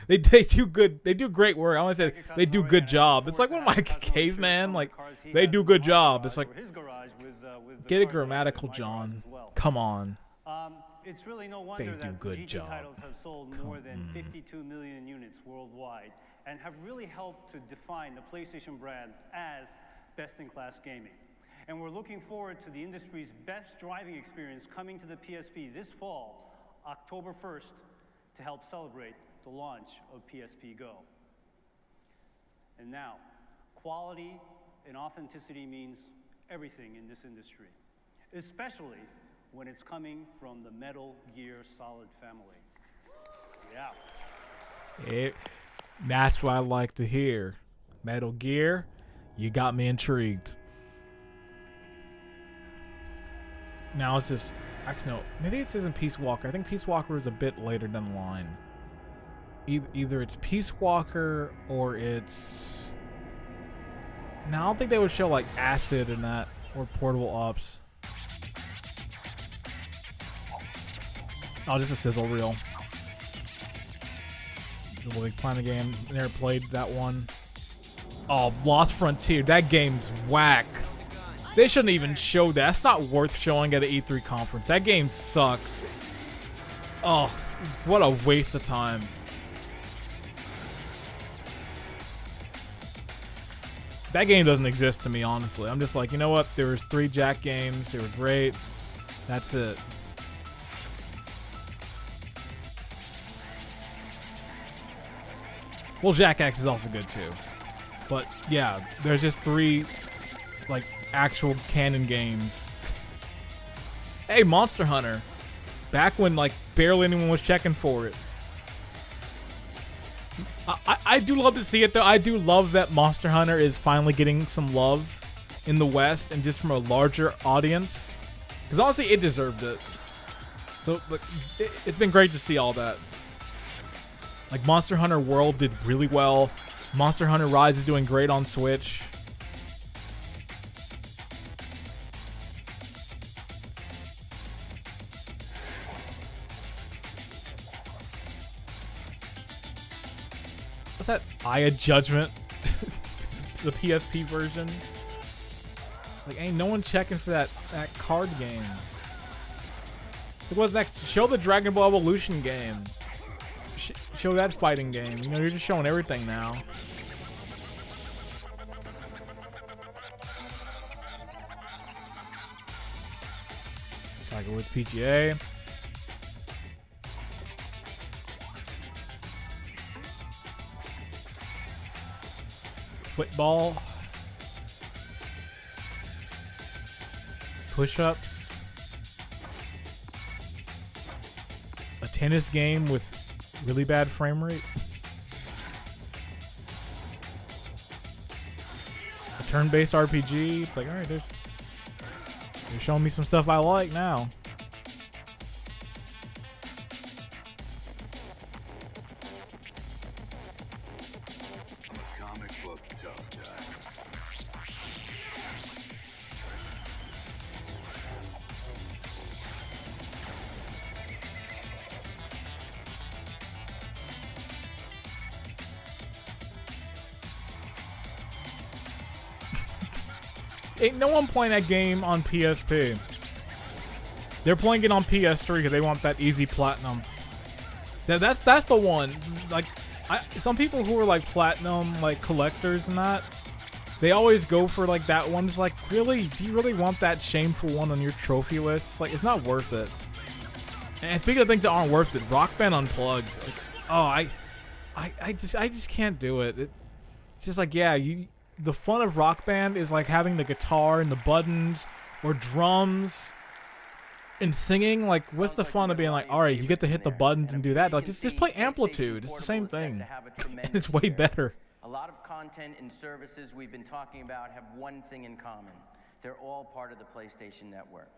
they do good. They do great work. I want to say they do good job. It's like, what am I, caveman? Like, they do good job. It's like, get it grammatical, John. Come on. It's really no wonder They do that good GT job. titles have sold more than 52 million units worldwide and have really helped to define the PlayStation brand as best-in-class gaming. And we're looking forward to the industry's best driving experience coming to the PSP this fall, October 1st, to help celebrate the launch of PSP Go. And now, quality and authenticity means everything in this industry, especially when it's coming from the Metal Gear Solid family. Yeah. That's what I like to hear. Metal Gear, you got me intrigued. Now it's just, actually no, maybe this isn't Peace Walker. I think Peace Walker is a bit later down the line. Either it's Peace Walker or it's... No, I don't think they would show like Acid in that, or Portable Ops. Oh, just a sizzle reel. The Big Planet game. Never played that one. Oh, Lost Frontier. That game's whack. They shouldn't even show that. That's not worth showing at an E3 conference. That game sucks. Oh, what a waste of time. That game doesn't exist to me, honestly. I'm just like, you know what? There was 3 Jack games. They were great. That's it. Well, Jack X is also good too. But yeah, there's just 3 like actual canon games. Hey, Monster Hunter. Back when like barely anyone was checking for it. I do love to see it though. I do love that Monster Hunter is finally getting some love in the West and just from a larger audience. Because honestly, it deserved it. So like, it's been great to see all that. Like Monster Hunter World did really well. Monster Hunter Rise is doing great on Switch. What's that? Eye of Judgment? The PSP version? Like, ain't no one checking for that card game. What's next? Show the Dragon Ball Evolution game. Show that fighting game. You know, you're just showing everything now. Tiger Woods PGA. Football. Push-ups. A tennis game with really bad frame rate. A turn-based RPG. It's like, alright, you're showing me some stuff I like now. Comic book tough guy. Ain't no one playing that game on PSP. They're playing it on PS3 because they want that easy platinum. That's the one. Like, some people who are like platinum, like collectors and that, they always go for like that one. It's like, really? Do you really want that shameful one on your trophy list? It's like, it's not worth it. And speaking of things that aren't worth it, Rock Band Unplugged. Like, oh, I just can't do it. It's just like, yeah, the fun of Rock Band is like having the guitar and the buttons or drums and singing. Like, what's the fun of being like, all right, you get to hit the buttons and do that? Like, just play Amplitude. It's the same thing. And it's way better. A lot of content and services we've been talking about have one thing in common. They're all part of the PlayStation Network.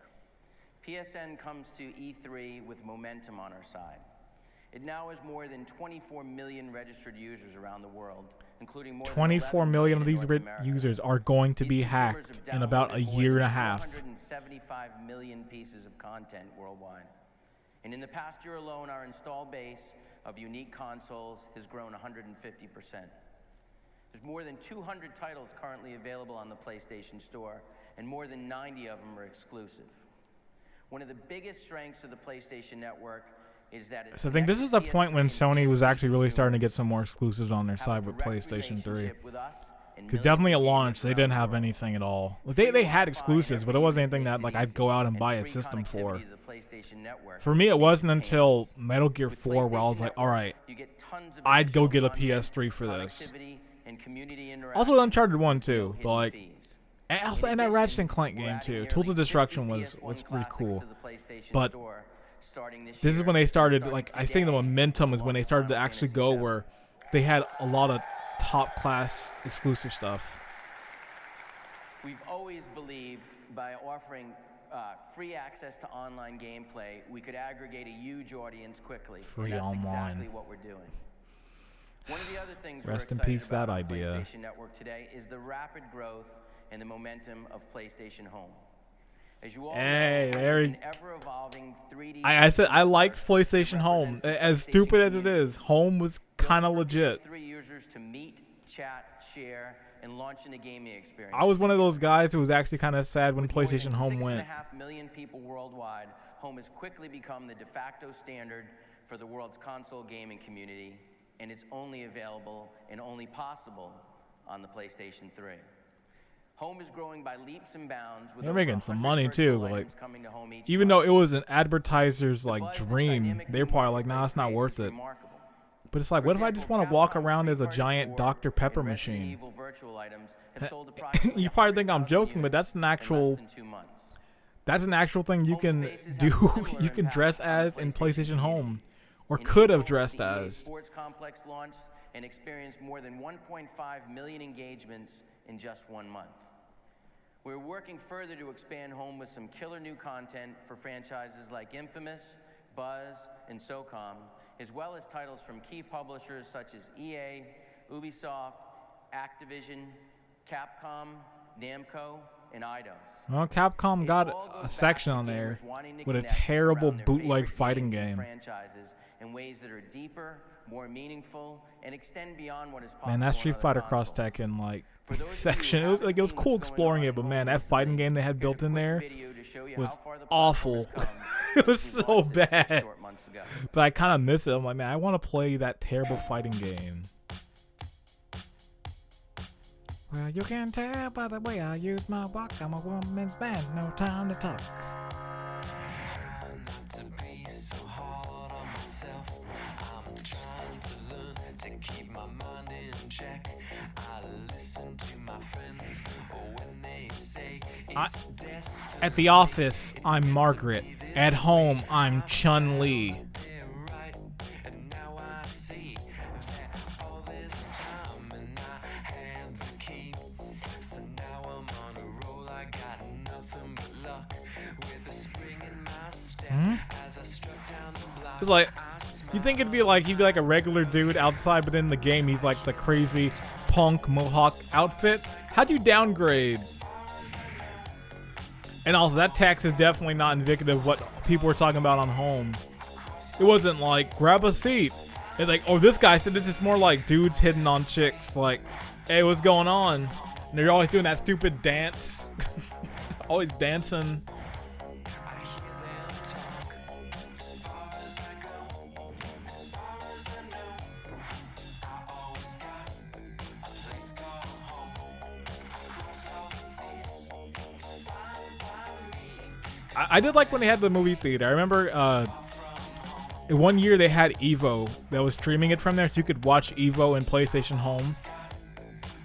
PSN comes to E3 with momentum on our side. It now has more than 24 million registered users around the world, including more 24 than 11 million of in these North America. users are going to be These consumers hacked have in about a downloaded more year than and a half. 475 million pieces of content worldwide. And in the past year alone, our install base of unique consoles has grown 150%. There's more than 200 titles currently available on the PlayStation Store, and more than 90 of them are exclusive. One of the biggest strengths of the PlayStation Network is that it So I think this is the connects point when PS3 and Sony was PS3 actually really starting to get consumers, some more exclusives on their have a side with direct PlayStation 3. relationship with us and Because millions definitely of at gamers launch, they around didn't the have world. anything at all. They had exclusives, but it wasn't anything that like I'd go out and buy a system for. For me, it wasn't until Metal Gear 4 where I was like, all right, I'd go get a PS3 for this. Also Uncharted 1 too, but like, and that Ratchet and Clank game too. Tools of Destruction was pretty cool. But this is when they started, like, I think the momentum is when they started to actually go where they had a lot of top class exclusive stuff. We've always believed by offering free access to online gameplay, we could aggregate a huge audience quickly. Free and that's online. exactly what we're doing. One of the other things Rest in we're excited peace, that about on idea. PlayStation Network today is the rapid growth and the momentum of PlayStation Home. As you all Hey, know, there it's he- an ever-evolving 3D I said I liked that PlayStation Home. represents the As PlayStation stupid as it community. is, Home was kind of For legit. PS3 users to meet, chat, share, and launch into gaming experience. I was one of those guys who was actually kind of sad when With more PlayStation than Home went. 6.5 million people worldwide, Home has quickly become the de facto standard for the world's console gaming community, and it's only available and only possible on the PlayStation 3. Home is growing by leaps and bounds. With They're over making some 100 money too, virtual like, items coming to Home each even though month. it was an advertiser's The like buzz this dream, dynamic they're new probably like, nah, marketplace it's not creates worth is it. remarkable. But it's like, For what if I example, just want to walk Capcom's around as a Street Fighter giant 4 Dr. Pepper and Resident machine? Evil virtual items have sold approximately You probably think I'm 100,000 joking, but units that's an in less actual than 2 months. That's an actual thing you Home can spaces do. have a similar You can impact dress on the as in PlayStation Home, community. or In could have April, dressed the EA as. Sports Complex launched and experienced more than 1.5 million engagements in just 1 month. We're working further to expand Home with some killer new content for franchises like Infamous, Buzz, and SOCOM, as well as titles from key publishers such as EA, Ubisoft, Activision, Capcom, Namco, and Eidos. Well, Capcom It got all goes a back section to on there gamers wanting to with a connect terrible around their bootleg favorite fighting games and game. franchises in ways that are deeper, more meaningful, and extend beyond what is possible. Man, that on Street other Fighter Cross consoles. Tekken like For those of you who section, it was haven't like it was seen cool what's going exploring on it, but in man, Home that fighting recently, game they had here's built a in quick there video to show you was how far the awful. platform has come It was since we so launched it bad. short months ago. But I kind of miss it. I'm like, man, I want to play that terrible fighting game. Well, you can tell by the way I use my walk. I'm a woman's man, no time to talk. At the office, I'm Margaret. At home, I'm Chun-Li. It's like, you think it'd be like he'd be like a regular dude outside, but in the game he's like the crazy punk mohawk outfit. How'd you downgrade? And also, that text is definitely not indicative of what people were talking about on Home. It wasn't like, grab a seat. It's like, oh, this guy said this is more like dudes hitting on chicks. Like, hey, what's going on? And they're always doing that stupid dance. Always dancing. I did like when they had the movie theater. I remember one year they had Evo that was streaming it from there, so you could watch Evo in PlayStation Home.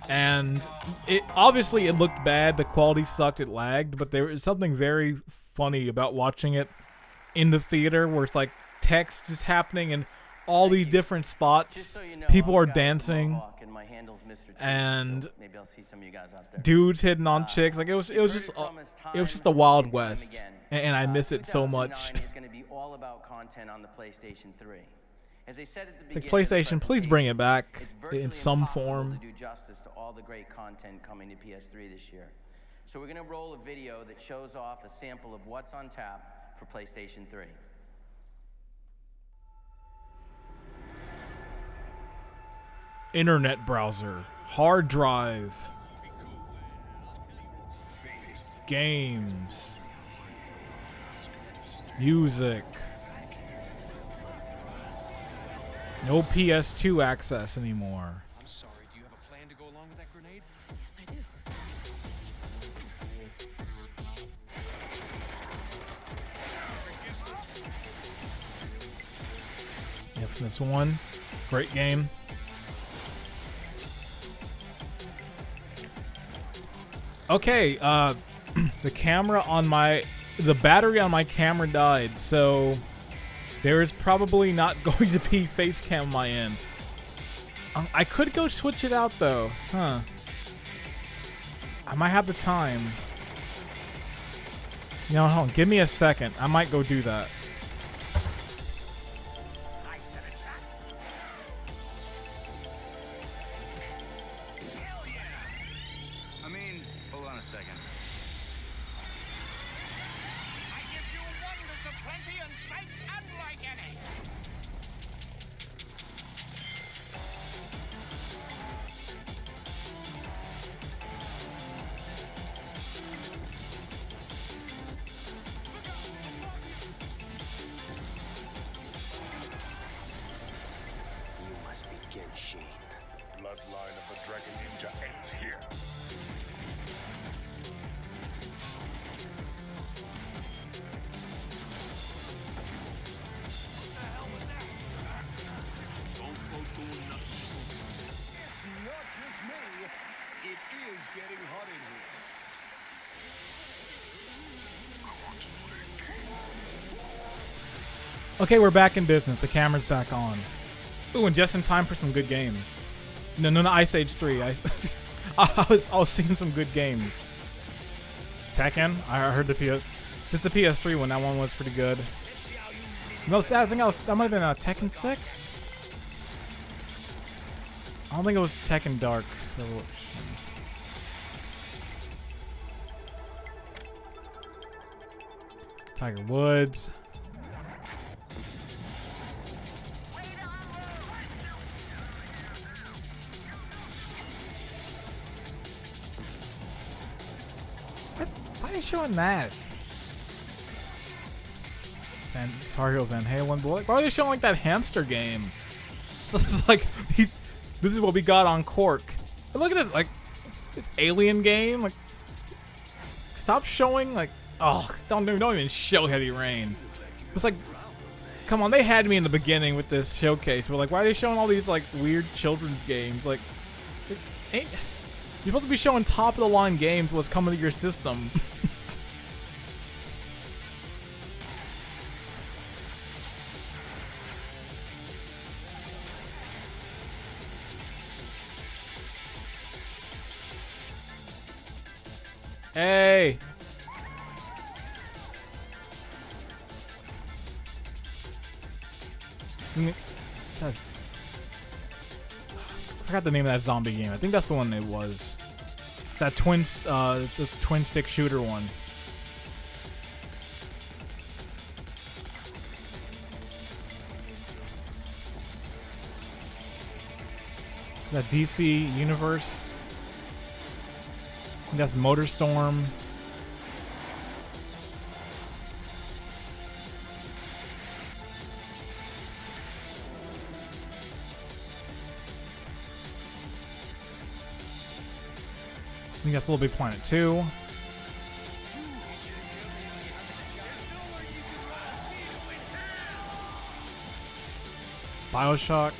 And it obviously it looked bad, the quality sucked, it lagged, but there was something very funny about watching it in the theater where it's like text just happening and all these different spots. Just so you know, People I've are got a dancing. mohawk in my handle's Mr. T, and so maybe I'll see some of you guys out there. dudes hitting on chicks. Like it was just the Wild West, and I miss it so much. 2009 is going to be all about content on the PlayStation 3. As I said at the It's like, beginning of the PlayStation, please bring it back it's virtually in some impossible form. to do justice to all the great content coming to PS3 this year. So we're going to roll a video that shows off a sample of what's on tap for PlayStation 3. Internet browser, hard drive, games, music. No PS2 access anymore. I'm sorry, do you have a plan to go along with that grenade? Yes, I do. Infamous 1, great game. Okay, the camera on the battery on my camera died, so there is probably not going to be face cam on my end. I could go switch it out though, huh? I might have the time. You know, hold on, give me a second. I might go do that. I set a trap. Hell yeah! I mean, hold on a second. I give you wonders of plenty and sights unlike any. You must be Genshin. The bloodline of the Dragon Ninja ends here. It's not just me. It is getting hot in here. Okay, we're back in business. The camera's back on. Ooh, and just in time for some good games. No, Ice Age 3. I was seeing some good games. Tekken. I heard the PS. This is the PS3 one. That one was pretty good. No, I think that might have been Tekken 6. I don't think it was Tekken Dark Revolution. Tiger Woods. Why are you showing that? Guitar Hero Van Halen, boy. Why are they showing like that hamster game? So it's like this is what we got on Cork. And look at this, like this alien game. Like, stop showing like don't even show Heavy Rain. It's like, come on, they had me in the beginning with this showcase. We're like, why are they showing all these like weird children's games? Like, you're supposed to be showing top of the line games. What's coming to your system? Hey! I forgot the name of that zombie game. I think that's the one it was. It's that the twin stick shooter one. That DC Universe. I think that's MotorStorm. I think that's Little Big Planet 2. Bioshock.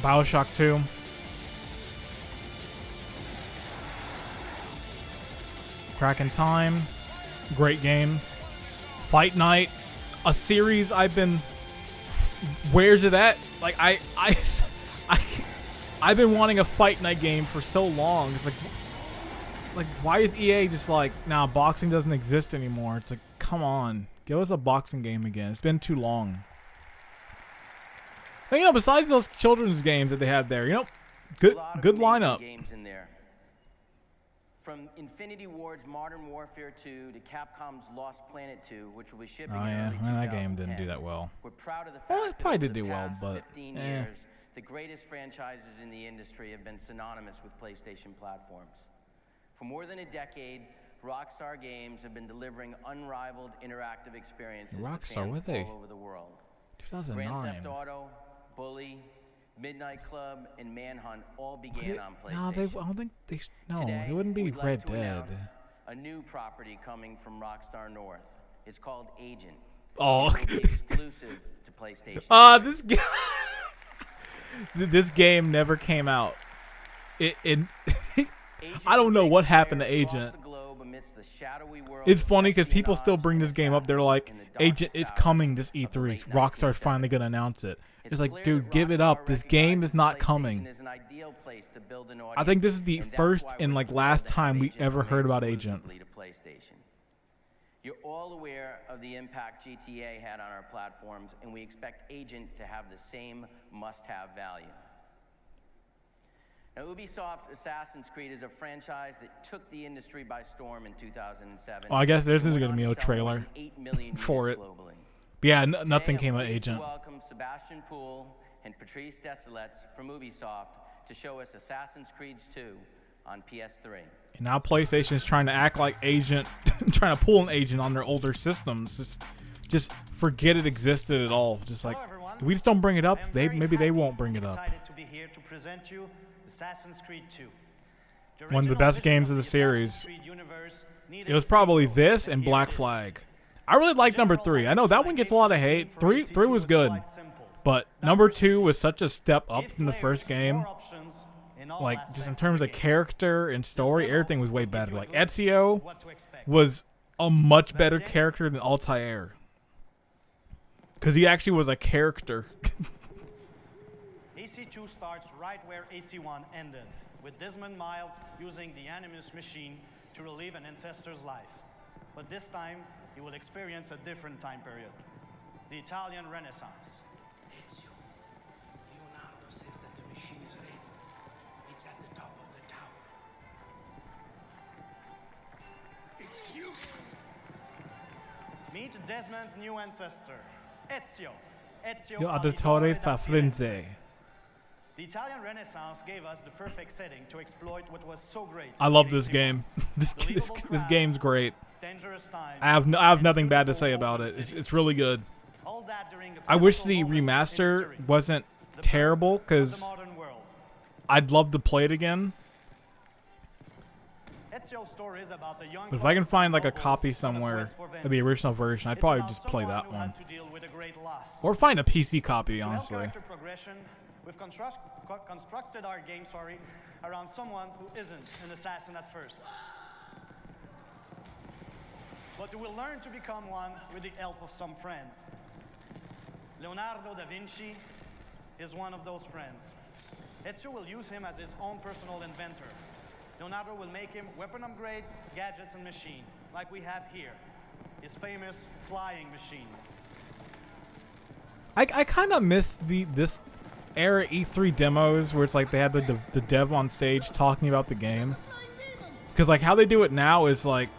Bioshock 2. Crack in Time. Great game. Fight Night. A series I've been... Where's it at? Like, I've been wanting a Fight Night game for so long. It's like why is EA just like, nah, boxing doesn't exist anymore? It's like, come on, give us a boxing game again. It's been too long. And, you know, besides those children's games that they had there, you know, good lineup. Games in there. From Infinity Ward's Modern Warfare 2 to Capcom's Lost Planet 2, which will be shipping in early 2010. That game didn't do that well. We're proud of the fact Well, it probably that did do well, but 15 years, the greatest franchises in the industry have been synonymous with PlayStation platforms. For more than a decade, Rockstar Games have been delivering unrivaled interactive experiences to fans all over the world. 2009. Grand Theft Auto, Bully, Midnight Club, and Manhunt all began on PlayStation. No, I don't think they. Today, it wouldn't be we'd like Red to Dead. announce a new property coming from Rockstar North. It's called Agent. Oh, It will be exclusive to PlayStation. This game. This game never came out. I don't know what happened to Agent. It's funny because people still bring this game up. They're like, Agent is coming this E3. Rockstar's finally going to announce it. It's like, dude, give it up. This game is not coming. I think this is the first and like last time we ever heard about Agent. You're all aware of the impact GTA had on our platforms, and we expect Agent to have the same must-have value. Now, Ubisoft Assassin's Creed is a franchise that took the industry by storm in 2007. Oh, I guess there's going to be no trailer for it. But yeah, nothing came of Agent. Welcome Sebastian Poole and Patrice Desilets from Ubisoft to show us Assassin's Creed 2 on PS3. And now PlayStation is trying to act like Agent, trying to pull an Agent on their older systems. Just forget it existed at all. Just like, if we just don't bring it up, maybe they won't bring it up. To be here to present you Assassin's Creed 2. One of the best games of the series. It was probably this and Black Flag. I really like number 3. I know that one gets a lot of hate. 3 was good, but number 2 was such a step up from the first game. Like, just in terms of character and story, everything was way better. Like, Ezio was a much better character than Altair. Because he actually was a character. AC2 starts right where AC1 ended, with Desmond Miles using the Animus machine to relive an ancestor's life. But this time, he will experience a different time period, the Italian Renaissance. Ezio, Leonardo says that the machine is ready. It's at the top of the tower. It's you! Meet Desmond's new ancestor, Ezio. Io auditore fa frenze. The Italian Renaissance gave us the perfect setting to exploit what was so great. I love this game. This game's great. I have nothing bad to say about it. It's really good. I wish the remaster wasn't terrible because I'd love to play it again. But if I can find like a copy somewhere of the original version, I'd probably just play that one. Or find a PC copy, honestly. We've constructed our game, around someone who isn't an assassin at first. But who will learn to become one with the help of some friends. Leonardo da Vinci is one of those friends. Ezio will use him as his own personal inventor. Leonardo will make him weapon upgrades, gadgets, and machine, like we have here, his famous flying machine. I kind of miss this era E3 demos where it's like they had the dev on stage talking about the game. Because like how they do it now is like,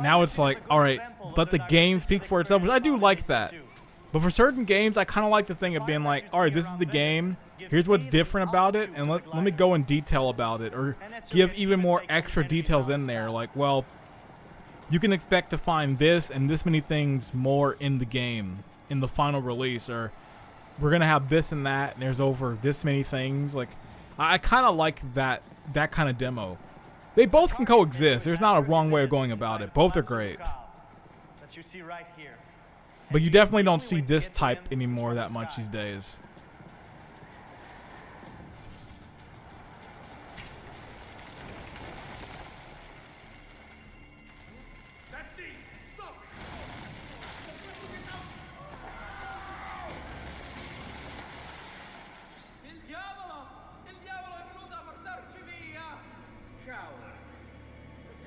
now it's like, all right, let the game speak for itself. Which I do like that. But for certain games, I kind of like the thing of being like, all right, this is the game. Here's what's different about it, and let me go in detail about it, or give even more extra details in there. Like, well, you can expect to find this and this many things more in the game, in the final release, or we're gonna have this and that, and there's over this many things. Like, I kind of like that kind of demo. They both can coexist. There's not a wrong way of going about it. Both are great. But you definitely don't see this type anymore that much these days.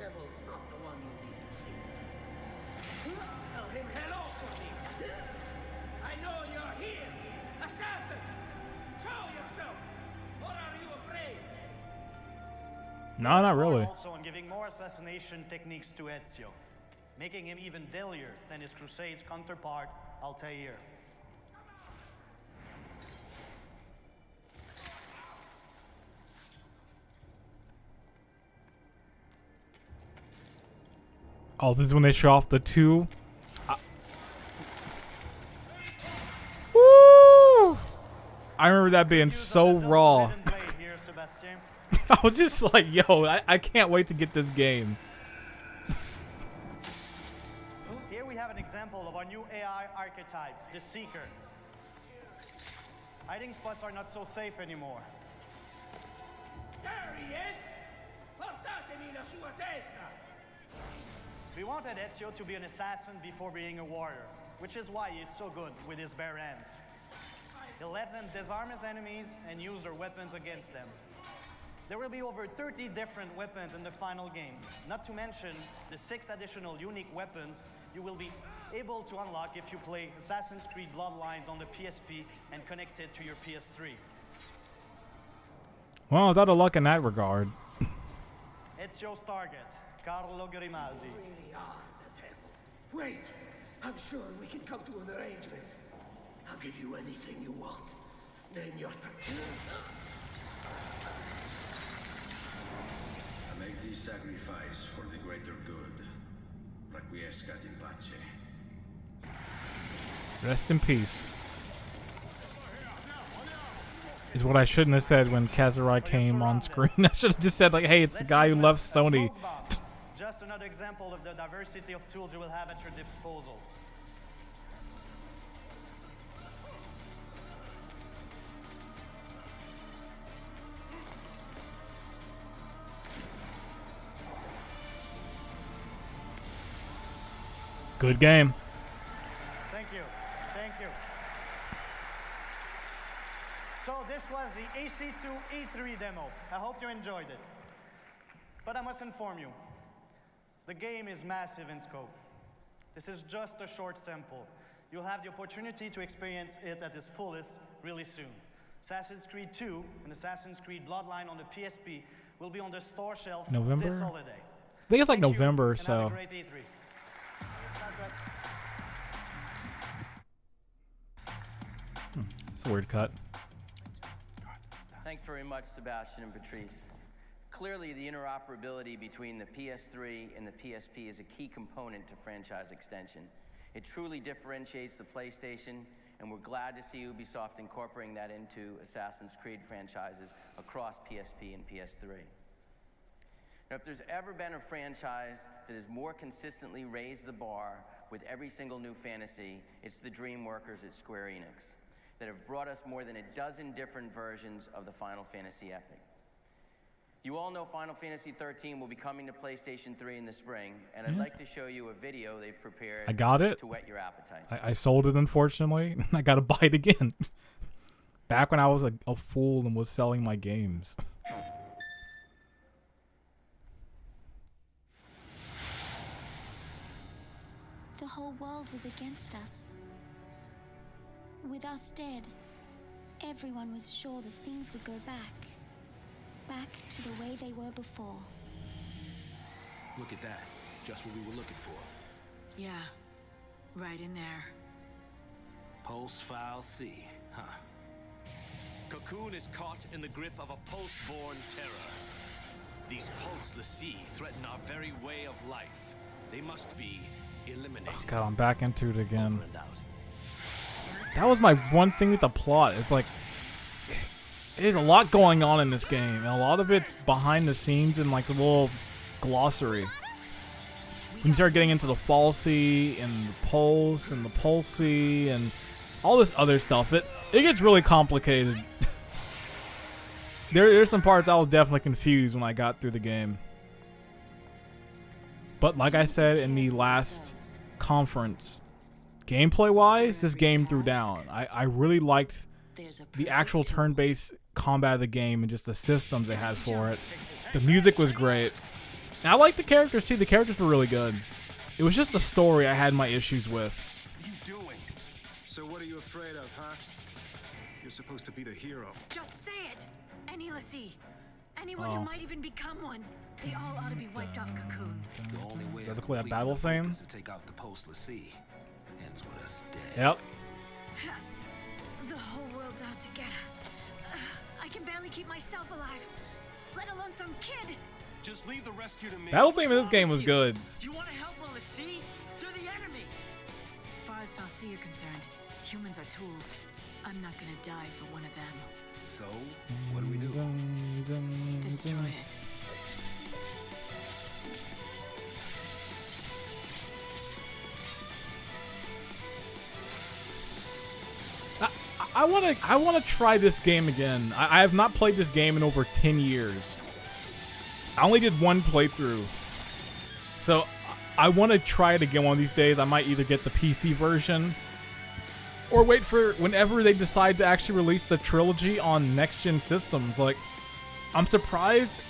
devil's not the one you need to fear. Tell him hello for me. I know you're here. Assassin! Show yourself! Or are you afraid? No, not really. Also on giving more assassination techniques to Ezio, making him even deadlier than his Crusades counterpart, Altair. Oh, this is when they show off the two. Woo! I remember that being so raw. Here, Sebastian. I was just like, yo, I can't wait to get this game. Here we have an example of our new AI archetype, the Seeker. Hiding spots are not so safe anymore. There he is! Portatemi la sua testa! We wanted Ezio to be an assassin before being a warrior, which is why he's so good with his bare hands. He lets them disarm his enemies and use their weapons against them. There will be over 30 different weapons in the final game, not to mention the 6 additional unique weapons you will be able to unlock if you play Assassin's Creed Bloodlines on the PSP and connect it to your PS3. Well, I was out of luck in that regard. Ezio's target, Carlo Grimaldi. Really are the devil. Wait, I'm sure we can come to an arrangement. I'll give you anything you want. Name your turn. I make this sacrifice for the greater good. Requiescat in pace. Rest in peace. Is what I shouldn't have said when Kazurai came on screen. I should have just said, like, hey, it's the guy who left Sony. Just another example of the diversity of tools you will have at your disposal. Good game. Thank you. Thank you. So this was the AC2 E3 demo. I hope you enjoyed it. But I must inform you, the game is massive in scope. This is just a short sample. You'll have the opportunity to experience it at its fullest really soon. Assassin's Creed 2 and Assassin's Creed Bloodline on the PSP will be on the store shelf November? this holiday. I think it's like Thank you, November or and have so. a great E3. It's a weird cut. Thanks very much, Sebastian and Patrice. Clearly, the interoperability between the PS3 and the PSP is a key component to franchise extension. It truly differentiates the PlayStation, and we're glad to see Ubisoft incorporating that into Assassin's Creed franchises across PSP and PS3. Now, if there's ever been a franchise that has more consistently raised the bar with every single new fantasy, it's the Dreamworkers at Square Enix, that have brought us more than a dozen different versions of the Final Fantasy epic. You all know Final Fantasy 13 will be coming to PlayStation 3 in the spring, and I'd like to show you a video they've prepared I got it. to whet your appetite. I sold it, unfortunately. I got to buy it again. Back when I was a fool and was selling my games. The whole world was against us. With us dead, everyone was sure that things would go back. Back to the way they were before. Look at that. Just what we were looking for. Yeah, right in there. Pulse File C, huh? Cocoon is caught in the grip of a pulse-born terror. These pulseless sea threaten our very way of life. They must be eliminated. Oh, God, I'm back into it again. That was my one thing with the plot. It's like, there's a lot going on in this game, and a lot of it's behind the scenes in like the little glossary. When you start getting into the falsy and the pulse and the pulsy and all this other stuff, it gets really complicated. There's some parts I was definitely confused when I got through the game. But like I said in the last conference, gameplay-wise, this game threw down. I really liked the actual turn-based combat of the game and just the systems they had for it. The music was great. And I like the characters too. The characters were really good. It was just the story I had my issues with. What are you doing? So what are you afraid of, huh? You're supposed to be the hero. Just say it! Any Lassie. Anyone who might even become one. They all ought to be wiped off Cocoon. The only way Does it play a battle theme? is to take out the postless sea. Ends with us dead. Yep. The whole world's out to get us. I can barely keep myself alive, let alone some kid. Just leave the rescue to me. Battle theme in this game was good. You want to help Lassie? They're the enemy. As far as Fal'Cie are concerned, humans are tools. I'm not gonna die for one of them. So, what do we do? Destroy it. I wanna try this game again. I have not played this game in over 10 years. I only did one playthrough. So I want to try it again one of these days. I might either get the PC version or wait for whenever they decide to actually release the trilogy on next-gen systems. Like, I'm surprised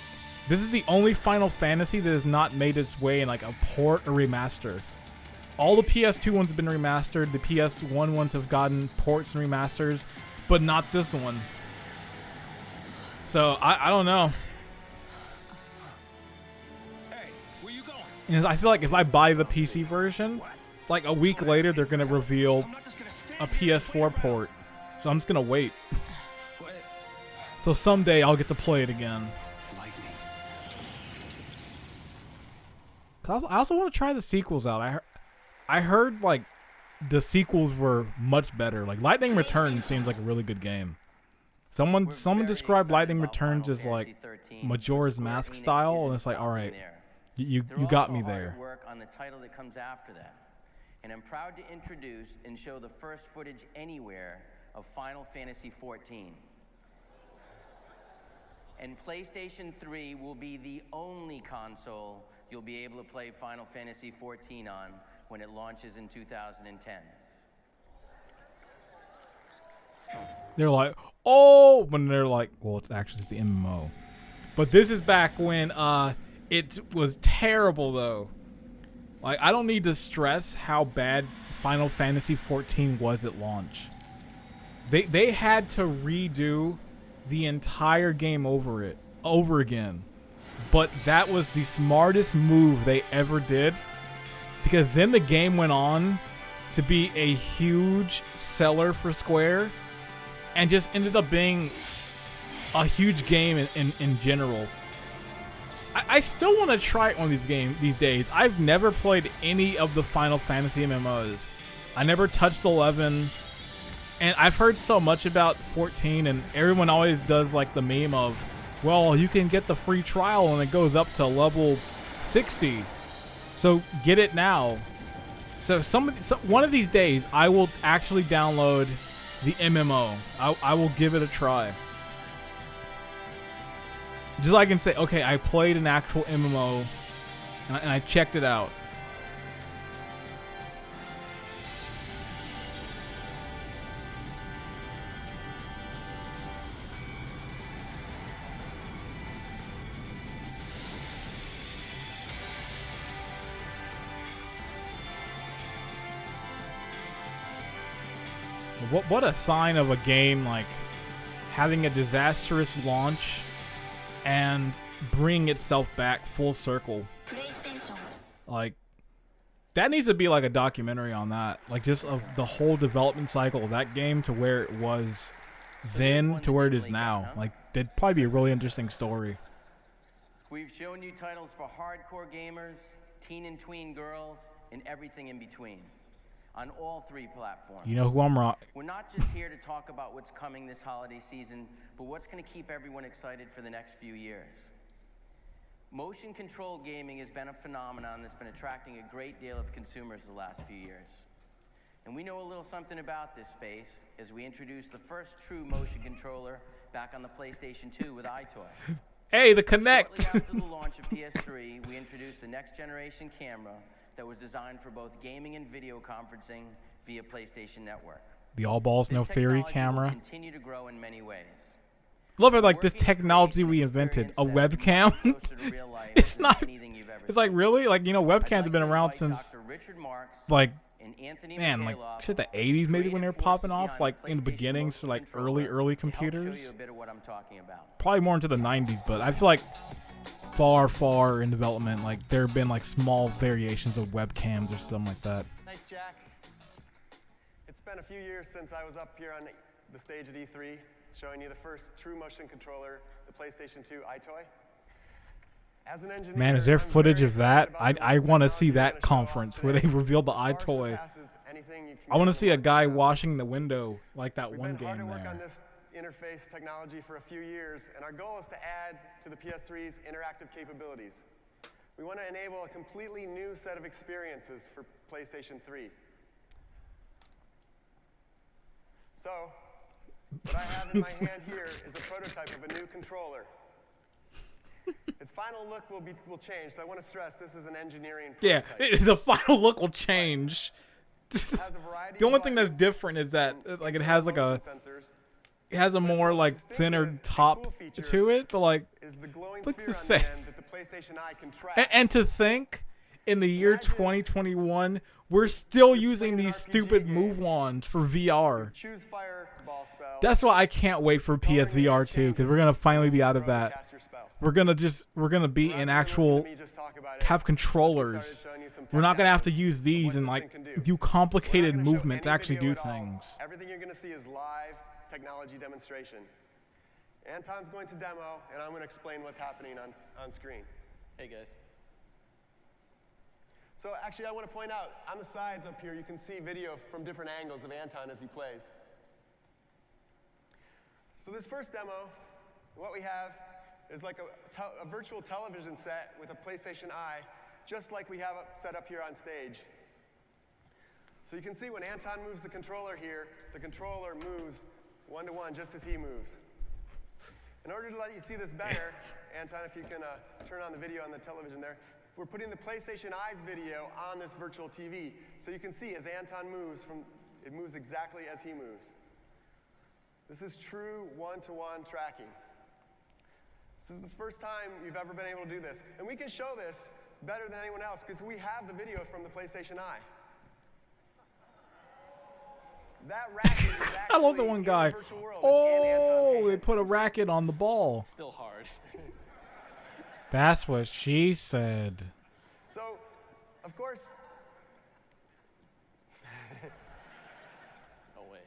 this is the only Final Fantasy that has not made its way in like a port or remaster. All the PS2 ones have been remastered. The PS1 ones have gotten ports and remasters, but not this one. So I don't know. Hey, where you going? And I feel like if I buy the PC version, like a week later they're gonna reveal a PS4 port. So I'm just gonna wait. So someday I'll get to play it again. Cause I also want to try the sequels out. I heard like the sequels were much better. Like Lightning Returns seems like a really good game. Someone described Lightning Returns as like Majora's Mask style, and it's like, all right, you got me there. Work on the title that comes after that, and I'm proud to introduce and show the first footage anywhere of Final Fantasy XIV. And PlayStation 3 will be the only console you'll be able to play Final Fantasy XIV on when it launches in 2010. They're like, oh, when they're like, well, it's actually just the MMO. But this is back when it was terrible, though. Like, I don't need to stress how bad Final Fantasy XIV was at launch. They had to redo the entire game over again. But that was the smartest move they ever did, because then the game went on to be a huge seller for Square and just ended up being a huge game in general. I still want to try it on these days. I've never played any of the Final Fantasy MMOs. I never touched 11, and I've heard so much about 14, and everyone always does like the meme of, well, you can get the free trial and it goes up to level 60. So get it now. So one of these days, I will actually download the MMO. I will give it a try. Just so I can say, okay, I played an actual MMO and I checked it out. What a sign of a game like having a disastrous launch and bring itself back full circle. Like, that needs to be like a documentary on that. Like, just of the whole development cycle of that game to where it was then to where it is now. Like, that'd probably be a really interesting story. We've shown you titles for hardcore gamers, teen and tween girls, and everything in between. On all three platforms. You know who I'm wrong. We're not just here to talk about what's coming this holiday season, but what's going to keep everyone excited for the next few years. Motion-controlled gaming has been a phenomenon that's been attracting a great deal of consumers the last few years. And we know a little something about this space as we introduced the first true motion controller back on the PlayStation 2 with iToy. Hey, the Kinect! Shortly after the launch of PS3, we introduced the next-generation camera that was designed for both gaming and video conferencing via PlayStation Network. The all balls, no theory camera. Will continue to grow in many ways. Love it, like this technology we invented, a webcam. It's not. It's like really, like, you know, webcams have been around since like, man, like shit, the 80s maybe when they were popping off, like in the beginnings for like early computers. Probably more into the 90s, but I feel like far in development, like there have been like small variations of webcams or something like that. Thanks, Jack. It's been a few years since I was up here on the stage at E3, showing you the first true motion controller, the PlayStation 2 iToy. As an engineer, Man, is there footage of that? I want to see that conference where they revealed the iToy. I want to see a guy washing the window like that one game there. We've been hard to work on there. this interface technology for a few years, and our goal is to add to the PS3's interactive capabilities. We want to enable a completely new set of experiences for PlayStation 3. So, what I have in my hand here is a prototype of a new controller. Its final look will change, so I want to stress this is an engineering prototype. Yeah, the final look will change. The only thing that's different is that like it has like a more like thinner top to it, but like looks the same. And to think in the year 2021 we're still using these stupid move wands for VR. That's why I can't wait for PSVR 2, because we're gonna finally be out of that. We're gonna be in actual have controllers. We're not gonna have to use these and like do complicated movement to actually do things. Everything you're gonna see is live technology demonstration. Anton's going to demo, and I'm going to explain what's happening on screen. Hey guys. So actually, I want to point out on the sides up here, you can see video from different angles of Anton as he plays. So this first demo, what we have is like a virtual television set with a PlayStation Eye, just like we have set up here on stage. So you can see when Anton moves the controller here, the controller moves one-to-one just as he moves. In order to let you see this better, Anton, if you can turn on the video on the television there, we're putting the PlayStation Eyes video on this virtual TV. So you can see as Anton moves, it moves exactly as he moves. This is true one-to-one tracking. This is the first time you've ever been able to do this. And we can show this better than anyone else because we have the video from the PlayStation Eye. That racket is I love the one guy. Oh, they put a racket on the ball. Still hard. That's what she said. So, of course. Oh wait.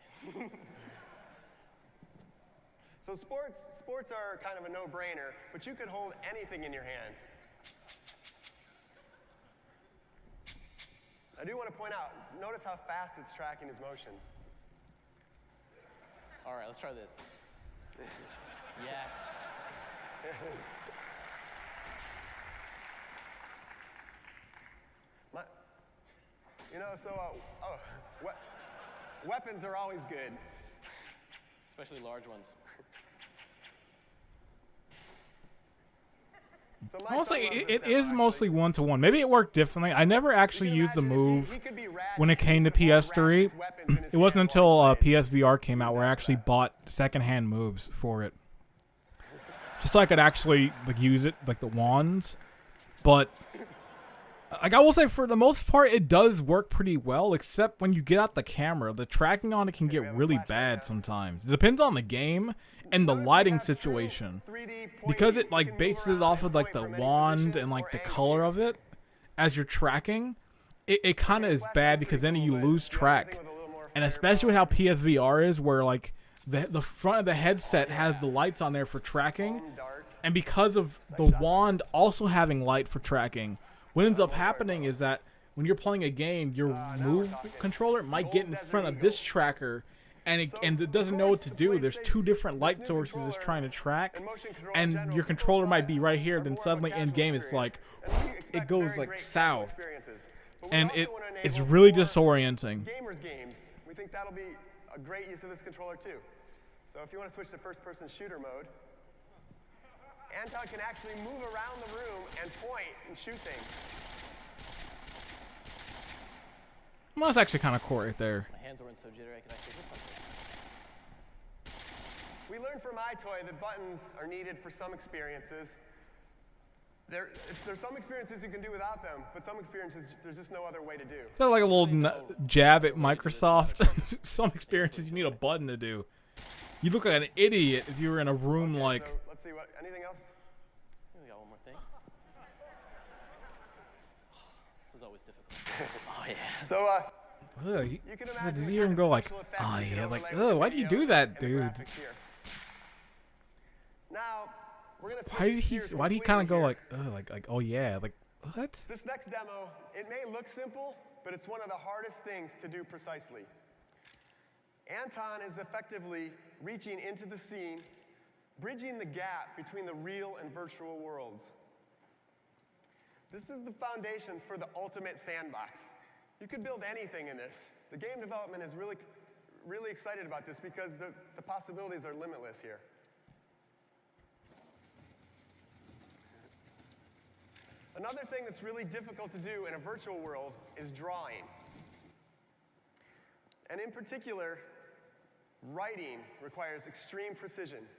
So sports are kind of a no-brainer, but you could hold anything in your hand. I do want to point out, notice how fast it's tracking his motions. All right, let's try this. Yes. Weapons are always good. Especially large ones. Honestly, it is mostly one-to-one. Maybe it worked differently. I never actually used the move when it came to PS3. It wasn't until PSVR came out where I actually bought secondhand moves for it, just so I could actually like use it, like the wands. But like I will say, for the most part, it does work pretty well, except when you get out the camera. The tracking on it can get really bad sometimes. It depends on the game and the lighting situation, because it like bases it off of like the wand and like the color of it as you're tracking. It kind of is bad because then you lose track, and especially with how PSVR is, where like the front of the headset has the lights on there for tracking, and because of the wand also having light for tracking, what ends up happening is that when you're playing a game, your move controller might get in front of this tracker, and it doesn't know what to do. There's two different light sources it's trying to track, and your controller might be right here. Then suddenly in game, it's like it goes like south, and it's really disorienting. Gamers games, we think that'll be a great use of this controller too. So if you want to switch to first-person shooter mode, Anton can actually move around the room and point and shoot things. Well, that's actually kind of cool right there. My hands weren't so jittery I could actually hit something. We learned from iToy that buttons are needed for some experiences. There's some experiences you can do without them, but some experiences there's just no other way to do. Is that like a little jab at Microsoft? Some experiences you need a button to do. You look like an idiot if you were in a room like. So let's see what. Anything else? We got one more thing. This is always difficult. Oh yeah. So Ugh, you can imagine did you hear him go like, oh yeah, like, ugh, why do you do that, dude? Now, we're gonna Why did he kind of go like, oh yeah, like, what? This next demo, it may look simple, but it's one of the hardest things to do precisely. Anton is effectively reaching into the scene, bridging the gap between the real and virtual worlds. This is the foundation for the ultimate sandbox. You could build anything in this. The game development is really excited about this because the possibilities are limitless here. Another thing that's really difficult to do in a virtual world is drawing. And in particular, writing requires extreme precision.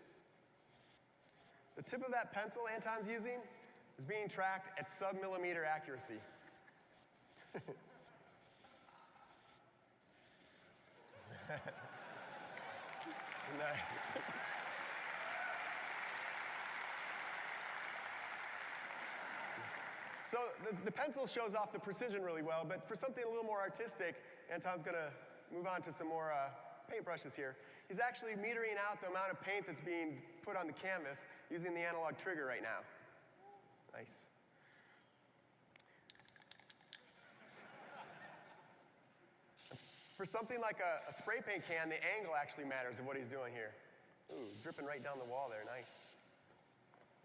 The tip of that pencil Anton's using is being tracked at sub-millimeter accuracy. So the pencil shows off the precision really well, but for something a little more artistic, Anton's going to move on to some more paintbrushes here. He's actually metering out the amount of paint that's being put on the canvas using the analog trigger right now. Nice. For something like a spray paint can, the angle actually matters of what he's doing here. Ooh, dripping right down the wall there, nice.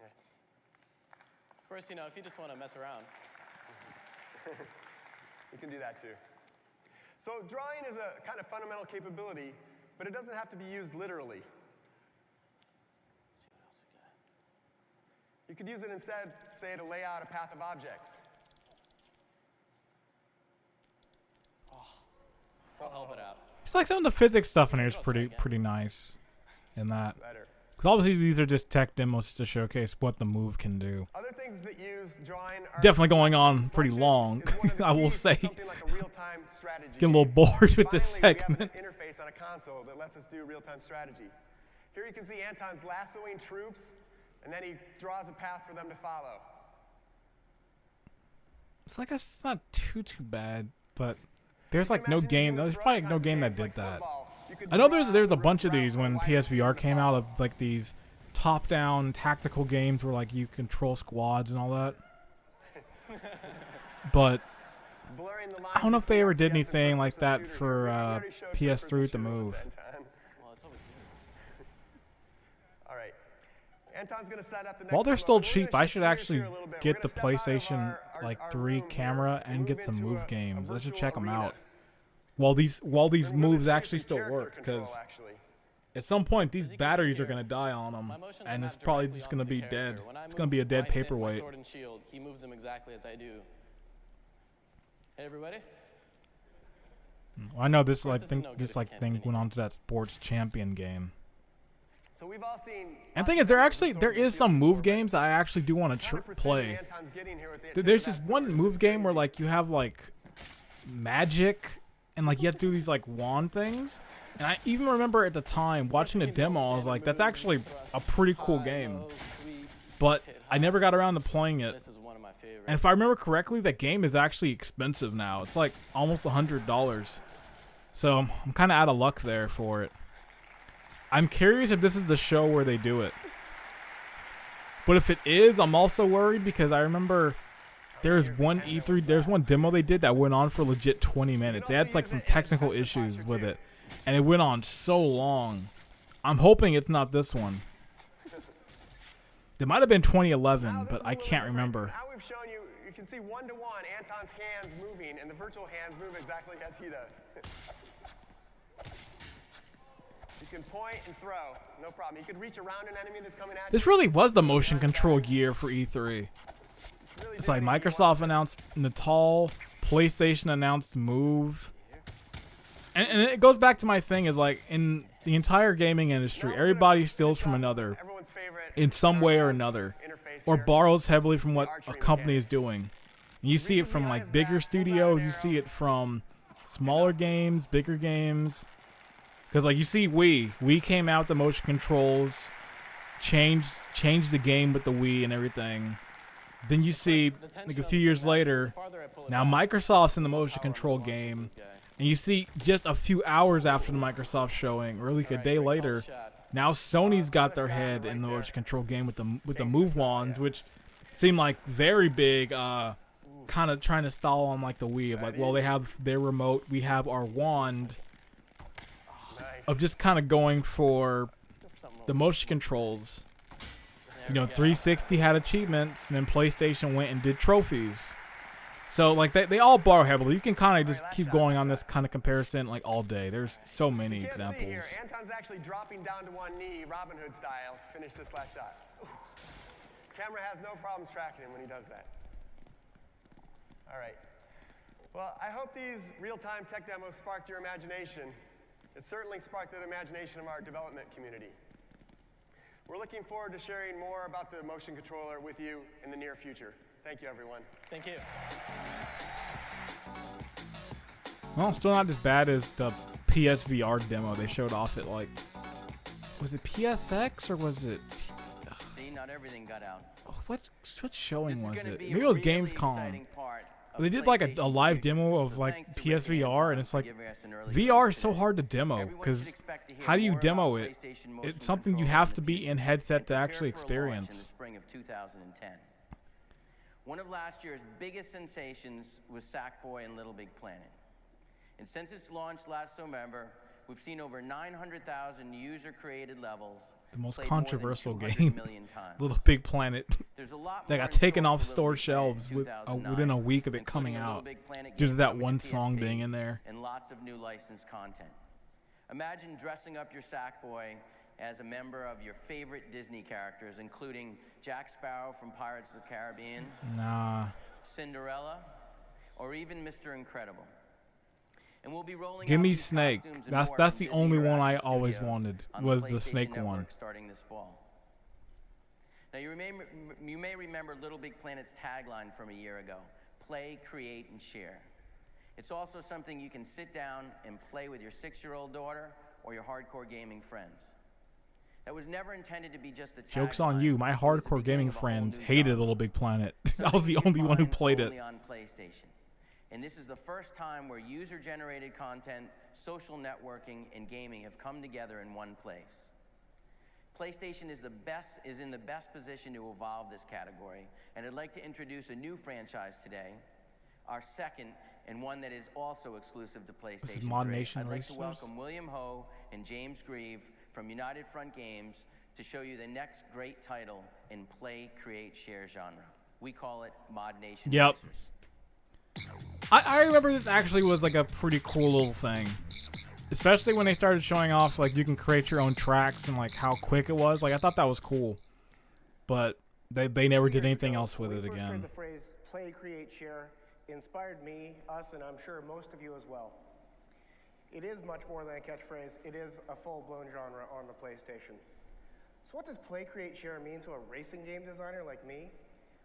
Yeah. Of course, you know, if you just want to mess around. You can do that too. So drawing is a kind of fundamental capability, but it doesn't have to be used literally. Let's see what else we got. You could use it instead, say, to lay out a path of objects. I'll help it out. It's like some of the physics stuff in here is pretty nice. In that, because obviously these are just tech demos to showcase what the move can do. Other things that use drawing are definitely going on pretty long. I will say, getting a little bored with this segment. We have an interface on a console that lets us do real-time strategy. Here you can see Anton's lassoing troops, and then he draws a path for them to follow. It's like it's not too bad, but there's like no game. There's probably no game that did that. I know there's a bunch of these when PSVR came out, of like these top-down tactical games where like you control squads and all that. But I don't know if they ever did anything like that for PS3 with the Move. All right. Anton's gonna set up the next While they're demo. still We're cheap, gonna I should shift gears actually here a little bit. get We're the gonna step out of PlayStation our 3 room camera and move get some into Move a games. I should virtual check them arena. out. While these Then we're moves gonna actually change still character work, control, because actually. at some point these batteries are gonna die on them, and it's probably just gonna be dead. It's gonna be a dead paperweight. Sword and shield, he moves them exactly as I do. Hey, everybody. I know this this is no good this if like you can't thing do went on to that Sports Champion game. So we've all seen. And the thing is, there is some Move games that I actually do want to play. Anton's getting here with the There's this one Move game where like you have like magic and like you have to do these like wand things. And I even remember at the time watching a demo, I was like, that's actually a pretty cool game. But I never got around to playing it. This is one of my favorites. And if I remember correctly, that game is actually expensive now. It's like almost $100. So I'm kind of out of luck there for it. I'm curious if this is the show where they do it. But if it is, I'm also worried because I remember there's one E3, there's one demo they did that went on for legit 20 minutes. They had like some technical issues with it. And it went on so long. I'm hoping it's not this one. It might have been 2011, but I can't remember. Now we've shown you, you can see one-to-one Anton's hands moving, and the virtual hands move exactly as he does. You can point and throw, no problem. You could reach around an enemy that's coming at you. This really was the motion control year for E3. It's like Microsoft announced Natal, PlayStation announced Move. And it goes back to my thing is like in the entire gaming industry, everybody steals from another in some way or another, or borrows heavily from what a company is doing. And you see it from like bigger studios, you see it from smaller games, bigger games. Because like you see Wii came out the motion controls, changed the game with the Wii and everything. Then you see like a few years later, now Microsoft's in the motion control game, and you see just a few hours after the Microsoft showing, or like a day later, now Sony's got their head in the motion control game with the Move Wands, which seem like very big, kind of trying to stall on like the Wii of like, well, they have their remote, we have our wand, of just kind of going for the motion controls. You know, 360 had achievements, and then PlayStation went and did trophies. So like they all borrow heavily. You can kind of just keep going on this kind of comparison like all day. There's so many examples. Anton's actually dropping down to one knee, Robin Hood style, to finish this last shot. Ooh. Camera has no problems tracking him when he does that. All right. Well, I hope these real-time tech demos sparked your imagination. It certainly sparked the imagination of our development community. We're looking forward to sharing more about the motion controller with you in the near future. Thank you, everyone. Thank you. Well, still not as bad as the PSVR demo they showed off at like, was it PSX or was it? See, not everything got out. What showing was it? Maybe it was Gamescom. They did like a live demo of like PSVR, and it's like VR is so hard to demo because how do you demo it? It's something you have to be in headset to actually experience. In the spring of 2010. One of last year's biggest sensations was Sackboy and Little Big Planet. And since its launch last November, we've seen over 900,000 user-created levels. The most controversial game, Little Big Planet, that got taken off store shelves within a week of it coming out, due to that one song being in there. And lots of new licensed content. Imagine dressing up your Sackboy as a member of your favorite Disney characters, including Jack Sparrow from Pirates of the Caribbean, Cinderella, or even Mr. Incredible. And we'll be rolling Give me Snake. That's the only one I always wanted, was the Snake one. Starting this fall. Now you may remember Little Big Planet's tagline from a year ago: play, create, and share. It's also something you can sit down and play with your 6-year-old daughter or your hardcore gaming friends. That was never intended to be just a tagline. Joke's on you. My hardcore gaming friends hated Little Big Planet. I was the only one who played it. On PlayStation. And this is the first time where user-generated content, social networking, and gaming have come together in one place. PlayStation is in the best position to evolve this category, and I'd like to introduce a new franchise today, our second, and one that is also exclusive to PlayStation. This is Mod Nation I'd like Racers. to welcome William Ho and James Grieve from United Front Games to show you the next great title in play, create, share genre. We call it Mod Nation Racers. I remember this actually was like a pretty cool little thing, especially when they started showing off like you can create your own tracks and like how quick it was. Like I thought that was cool, but they never did anything else with it again. The phrase "play, create, share" inspired me, us, and I'm sure most of you as well. It is much more than a catchphrase. It is a full-blown genre on the PlayStation. So what does play, create, share mean to a racing game designer like me?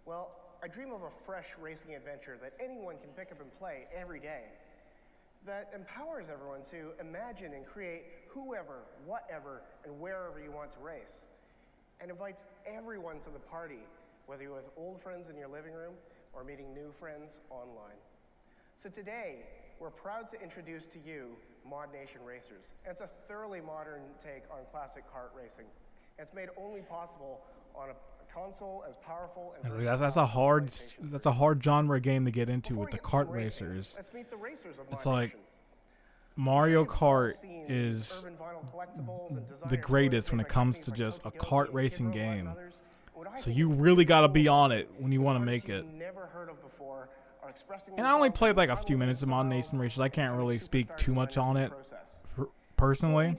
Well, I dream of a fresh racing adventure that anyone can pick up and play every day, that empowers everyone to imagine and create whoever, whatever, and wherever you want to race, and invites everyone to the party, whether you're with old friends in your living room or meeting new friends online. So today, we're proud to introduce to you Mod Nation Racers. And it's a thoroughly modern take on classic kart racing. And it's made only possible on a console as powerful and that's a hard genre game to get into with the kart racers. It's like Mario Kart is the greatest when it comes to just a kart racing game. So you really got to be on it when you want to make it. And I only played like a few minutes of Mod Nation Racers. I can't really speak too much on it personally.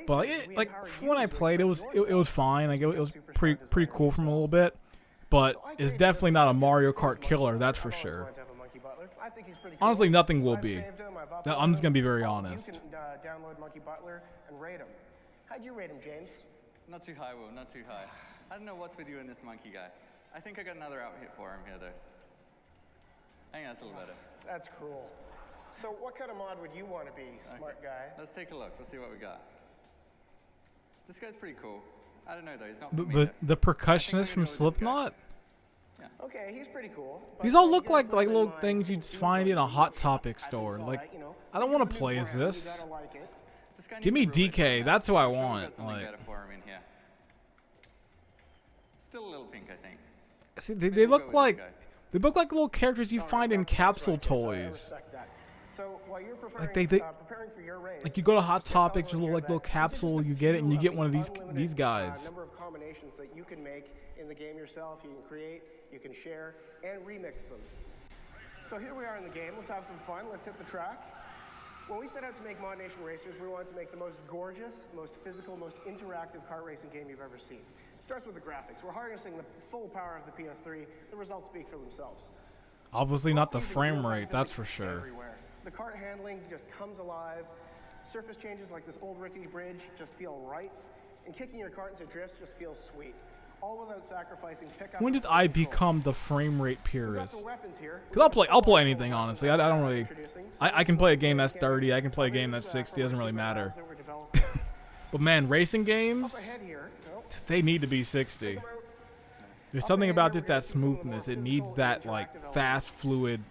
But like when I played, it was fine. Like it was pretty cool from a little bit. But it's definitely not a Mario Kart killer, that's for sure. I think he's pretty cool. Honestly, nothing will I've be. saved him, I've I'm just gonna be uploaded very him. honest. You can download Monkey Butler and rate him. How'd you rate him, James? Not too high, Will, not too high. I don't know what's with you and this monkey guy. I think I got another outfit for him here, though. I think that's a little better. That's cruel. So what kind of mod would you want to be, smart guy? Let's take a look. Let's see what we got. This guy's pretty cool. I don't know, though. He's not for me, though. The percussionist from Slipknot? Okay, he's pretty cool. These all look like little things you'd find in a Hot Topic store. Like, I don't want to play as this. Give me DK. That's who I want. Like, Still a little pink, I think. see, they look like little characters you find in capsule toys. So while you're Like preparing for your race, like you go to Hot Topics, there's a little capsule, you get it, and you get one of these guys. number of combinations that you can make in the game yourself. You can create, you can share, and remix them. So here we are in the game. Let's have some fun. Let's hit the track. When we set out to make Mod Nation Racers, we wanted to make the most gorgeous, most physical, most interactive kart racing game you've ever seen. It starts with the graphics. We're harnessing the full power of the PS3. The results speak for themselves. Obviously not the frame rate, that's for sure. Everywhere. The kart handling just comes alive. Surface changes like this old rickety bridge just feel right. And kicking your kart into drifts just feels sweet. All without sacrificing pickup. When did I become the frame rate purist? Because I'll play anything, honestly. I don't really... I can play a game that's 30, I can play a game that's 60, it doesn't really matter. But man, racing games, they need to be 60. There's something about this, that smoothness. It needs that, like, fast, fluid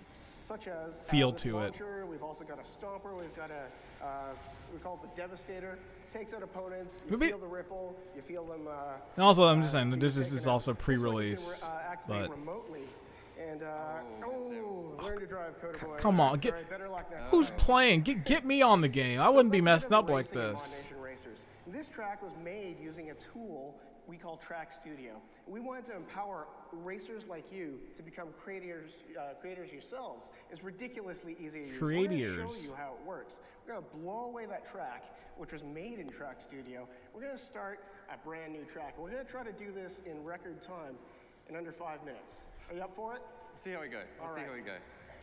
feel to it. We've also got a stomper. We've got a, we call it the Devastator. Takes out opponents. You feel the ripple. You feel them. And also, I'm just saying, this is also pre-release, but... remotely. And, learn to drive, Coda Boy. Come on, who's playing? Get me on the game. I wouldn't be messing up like this. This track was made using a tool we call Track Studio. We wanted to empower racers like you to become creators yourselves. It's ridiculously easy to use. We're going to show you how it works. We're going to blow away that track, which was made in Track Studio. We're going to start a brand new track. We're going to try to do this in record time in under 5 minutes. Are you up for it? Let's see how we go. Let's see how we go.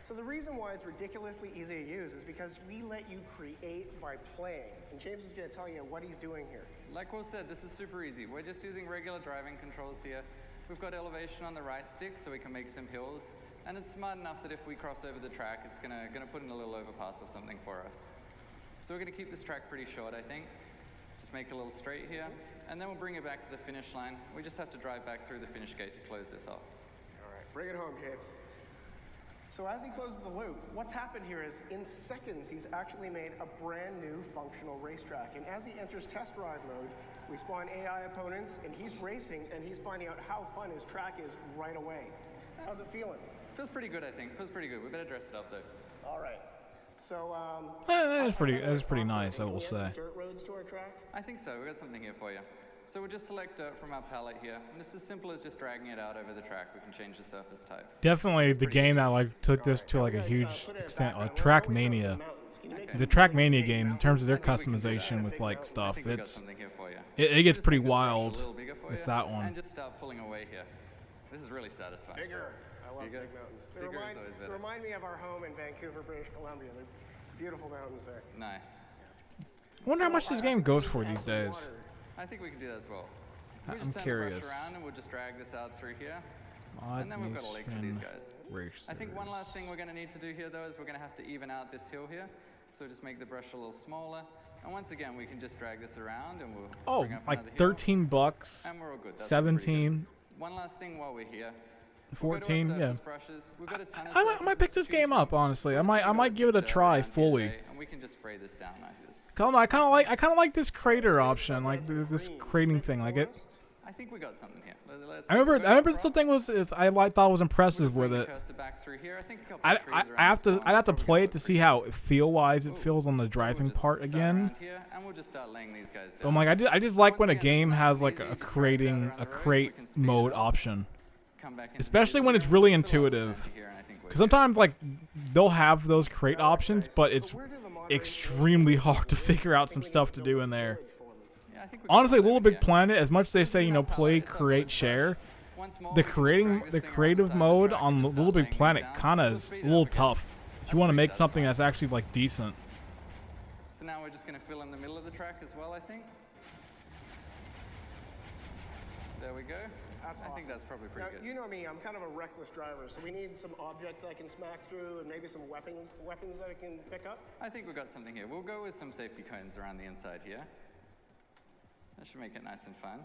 So the reason why it's ridiculously easy to use is because we let you create by playing. And James is going to tell you what he's doing here. Like Will said, this is super easy. We're just using regular driving controls here. We've got elevation on the right stick so we can make some hills. And it's smart enough that if we cross over the track, it's gonna put in a little overpass or something for us. So we're gonna keep this track pretty short, I think. Just make a little straight here. And then we'll bring it back to the finish line. We just have to drive back through the finish gate to close this off. All right, bring it home, James. So as he closes the loop, what's happened here is in seconds, he's actually made a brand new functional racetrack. And as he enters test drive mode, we spawn AI opponents and he's racing and he's finding out how fun his track is right away. How's it feeling? Feels pretty good, I think. Feels pretty good. We better dress it up though. All right. So, that's pretty nice, I will say. Dirt roads to our track? I think so. We've got something here for you. So we'll just select dirt from our palette here. And this is as simple as just dragging it out over the track. We can change the surface type. Definitely the game that like took this to like a huge extent, Trackmania. The Trackmania game, in terms of their customization with like stuff, it gets pretty wild with that one. And just start pulling away here. This is really satisfying. Bigger. I love big mountains. They remind me of our home in Vancouver, British Columbia. They're beautiful mountains there. Nice. I wonder how much this game goes for these days. I think we can do that as well. I'm curious. Brush around and we'll just drag this out through here. And then we've got a lake for these guys. I think one last thing we're going to need to do here, though, is we're going to have to even out this hill here. So just make the brush a little smaller. And once again, we can just drag this around and we'll bring up like $13. And we're all good. That's 17. One last thing while we're here. 14, yeah. We've got a ton of I might pick this game up, honestly. I might give it a try fully. And we can just spray this down like this. I kind of like this crater option, like this crating thing, like it. I think we got something here. I remember something I thought was impressive with it. I'd have to play it to see how feel-wise it feels on the driving part again. But I'm like, I just like when a game has like a crate mode option, especially when it's really intuitive. Because sometimes like they'll have those crate options, but it's extremely hard to figure out some stuff to do in there. Honestly, Little Big Planet, as much as they say, play, create, share, the creative mode on Little Big Planet kind of is a little tough. If you want to make something that's actually like decent. So now we're just going to fill in the middle of the track as well, I think. There we go. That's awesome. I think that's probably pretty good. You know me, I'm kind of a reckless driver, so we need some objects I can smack through and maybe some weapons that I can pick up. I think we've got something here. We'll go with some safety cones around the inside here. That should make it nice and fun.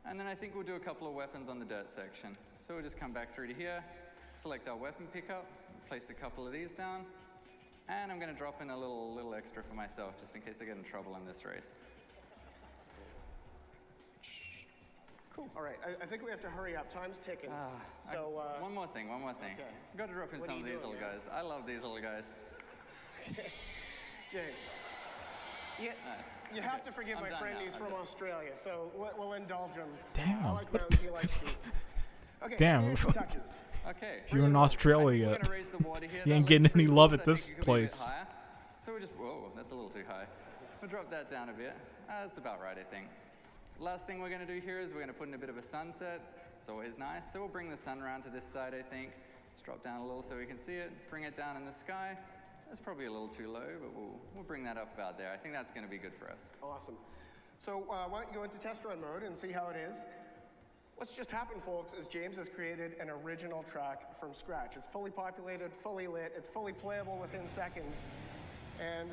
And then I think we'll do a couple of weapons on the dirt section. So we'll just come back through to here, select our weapon pickup, place a couple of these down, and I'm going to drop in a little extra for myself just in case I get in trouble in this race. Cool. All right, I think we have to hurry up. Time's ticking. One more thing. Okay. I've got to drop in some of these little guys. I love these little guys. James. You have to forgive my friend. He's from Australia, so we'll indulge him. Damn. I like mountains, he likes sheep. Okay. Damn. Touches. Okay. If you're in Australia, you ain't getting any love at this place. So we'll just, whoa, that's a little too high. We'll drop that down a bit. That's about right, I think. Last thing we're going to do here is we're going to put in a bit of a sunset. It's always nice. So we'll bring the sun around to this side, I think. Just drop down a little so we can see it. Bring it down in the sky. That's probably a little too low, but we'll bring that up about there. I think that's going to be good for us. Awesome. So why don't you go into test run mode and see how it is. What's just happened, folks, is James has created an original track from scratch. It's fully populated, fully lit, it's fully playable within seconds. And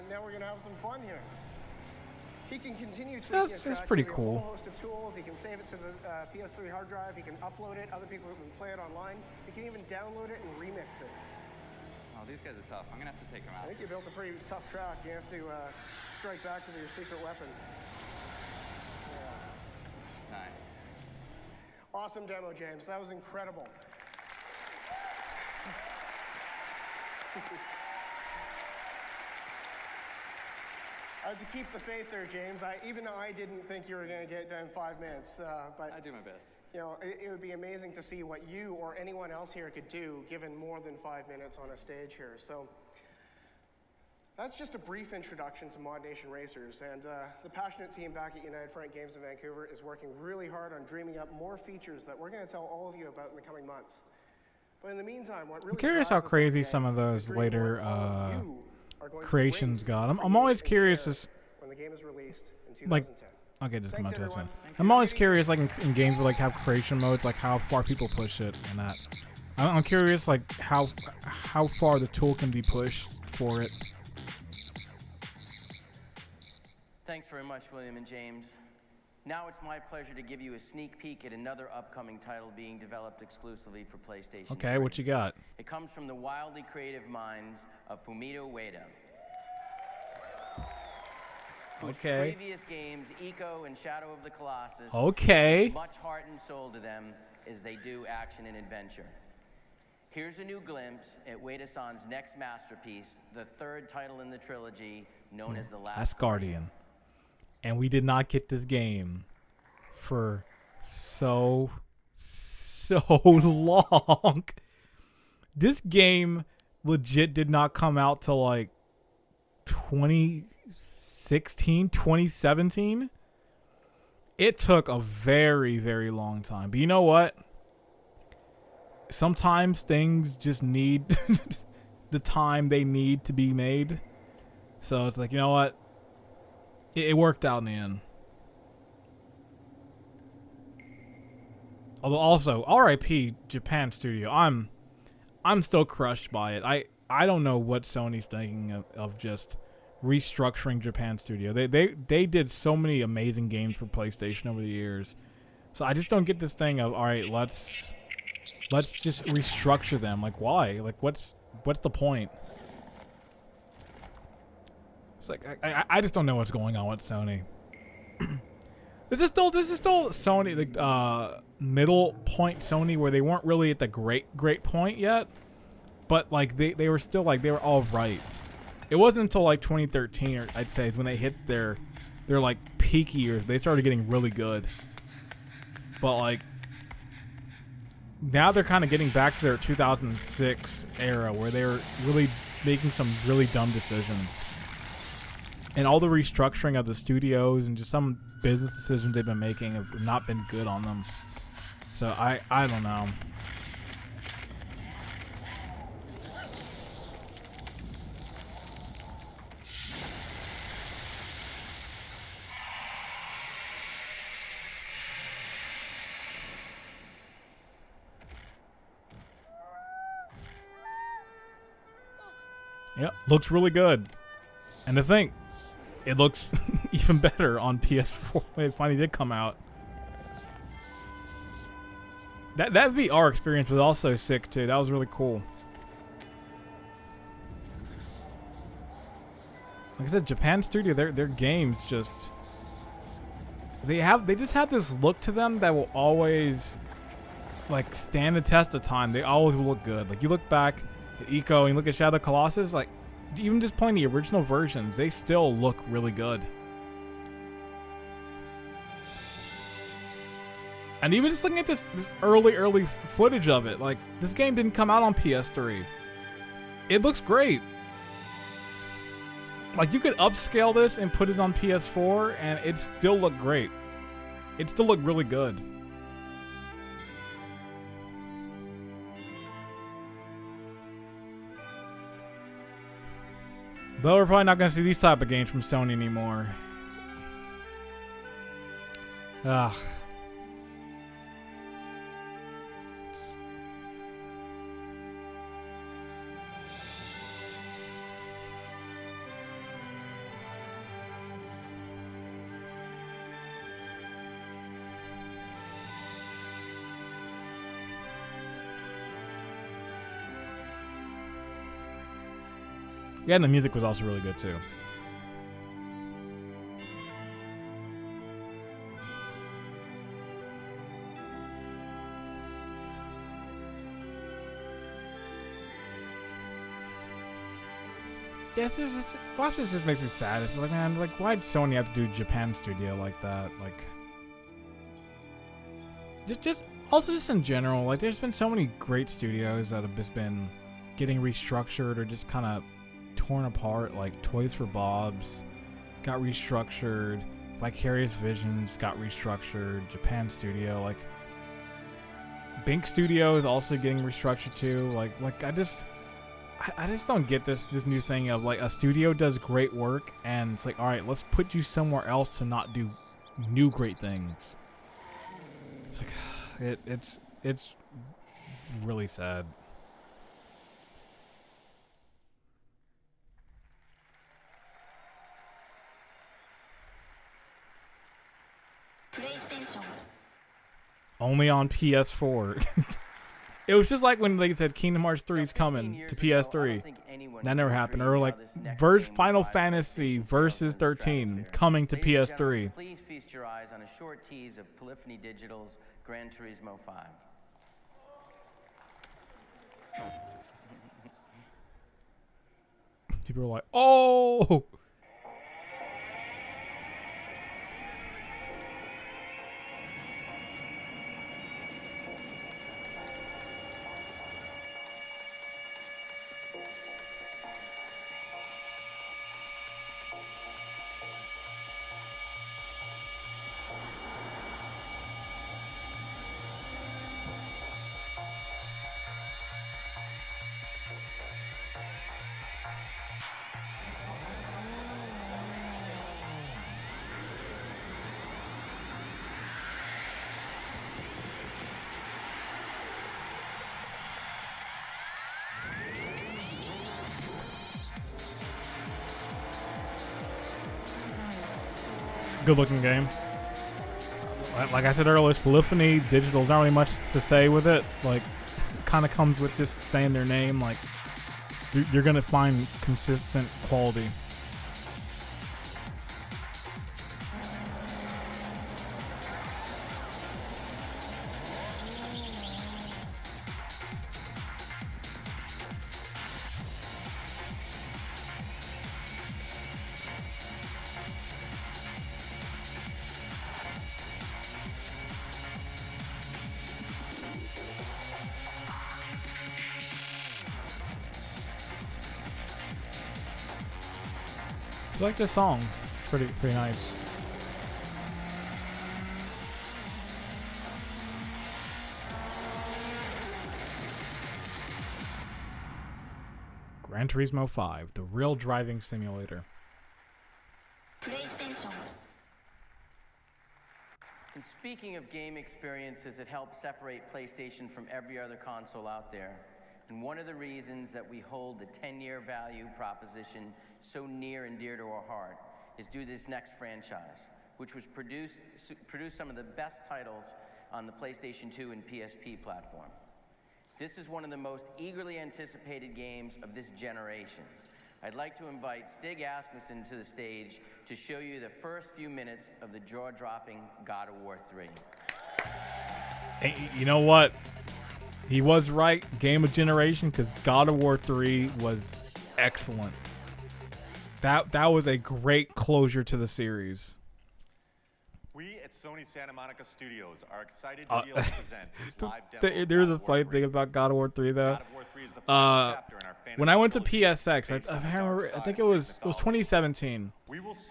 now we're going to have some fun here. He can continue tweaking his track. That's pretty with cool. A whole host of tools. He can save it to the PS3 hard drive. He can upload it. Other people can play it online. He can even download it and remix it. Oh, these guys are tough. I'm going to have to take them out. I think you built a pretty tough track. You have to strike back with your secret weapon. Yeah. Nice. Awesome demo, James. That was incredible. To keep the faith there, James, even I didn't think you were going to get done in 5 minutes. But I do my best. You know, it would be amazing to see what you or anyone else here could do given more than 5 minutes on a stage here. So that's just a brief introduction to Mod Nation Racers. And the passionate team back at United Front Games in Vancouver is working really hard on dreaming up more features that we're going to tell all of you about in the coming months. But in the meantime, what really I'm curious how crazy some of those later creations got. I'm always curious as when the game is released in 2010. like, okay, just come on to that. I'm always curious, like in games where like have creation modes, like how far people push it and that. I'm curious, like how far the tool can be pushed for it. Thanks very much, William and James. Now it's my pleasure to give you a sneak peek at another upcoming title being developed exclusively for PlayStation 3. Okay, what you got? It comes from the wildly creative minds of Fumito Ueda. Whose previous games, Eco and Shadow of the Colossus, Okay. as much heart and soul to them as they do action and adventure. Here's a new glimpse at Ueda-san's next masterpiece, the third title in the trilogy, known as The Last Guardian. And we did not get this game for so long. This game legit did not come out till like 2016, 2017. It took a very, very long time. But you know what? Sometimes things just need the time they need to be made. So it's like, you know what? It worked out in the end. Although also, RIP Japan Studio. I'm still crushed by it. I don't know what Sony's thinking of just restructuring Japan Studio. They did so many amazing games for PlayStation over the years. So I just don't get this thing of, all right, let's just restructure them. Like, why? Like, what's the point? It's like I just don't know what's going on with Sony. This is still Sony, like middle point Sony, where they weren't really at the great point yet, but like they were still like they were all right. It wasn't until like 2013, or I'd say, when they hit their like peak years, they started getting really good. But like now they're kind of getting back to their 2006 era, where they were really making some really dumb decisions. And all the restructuring of the studios and just some business decisions they've been making have not been good on them. So I don't know. Yep, looks really good. And to think, it looks even better on PS4 when it finally did come out. That VR experience was also sick too. That was really cool. Like I said, Japan Studio, their games just they just have this look to them that will always like stand the test of time. They always will look good. Like you look back at Ico and you look at Shadow of the Colossus, like even just playing the original versions, they still look really good. And even just looking at this early footage of it, like this game didn't come out on PS3. It looks great. Like you could upscale this and put it on PS4 and it still look great. It still look really good. But we're probably not going to see these type of games from Sony anymore. Ugh. Yeah, and the music was also really good too. Yeah, watching this just makes me sad. It's like, man, like, why'd Sony have to do Japan Studio like that? Like, just in general, like, there's been so many great studios that have just been getting restructured or just kind of torn apart. Like Toys for Bob's got restructured, Vicarious Visions got restructured, Japan Studio, like Bink Studio is also getting restructured too. Like I just don't get this new thing of like a studio does great work and it's like, all right, let's put you somewhere else to not do new great things. It's like it's really sad. Only on PS4. It was just like when they said Kingdom Hearts 3 is coming to PS3. That never happened. Or like Final Fantasy Versus 13 coming to PS3. Please feast your eyes on a short tease of Polyphony Digital's Gran Turismo 5. People are like, oh! Good looking game. Like I said earlier, Polyphony Digital's not really much to say with it. Like, it kind of comes with just saying their name. Like, you're gonna find consistent quality. I like this song. It's pretty nice. Gran Turismo 5, the real driving simulator. And speaking of game experiences that help separate PlayStation from every other console out there, And one of the reasons that we hold the 10-year value proposition so near and dear to our heart is due to this next franchise, which was produced some of the best titles on the PlayStation 2 and PSP platform. This is one of the most eagerly anticipated games of this generation. I'd like to invite Stig Asmussen to the stage to show you the first few minutes of the jaw-dropping God of War 3. And you know what? He was right. Game of generation, because God of War 3 was excellent. That was a great closure to the series. We at Sony Santa Monica Studios are excited to be able to present this live demo. There's a funny thing about God of War 3 though. When I went to PSX, I think it was 2017.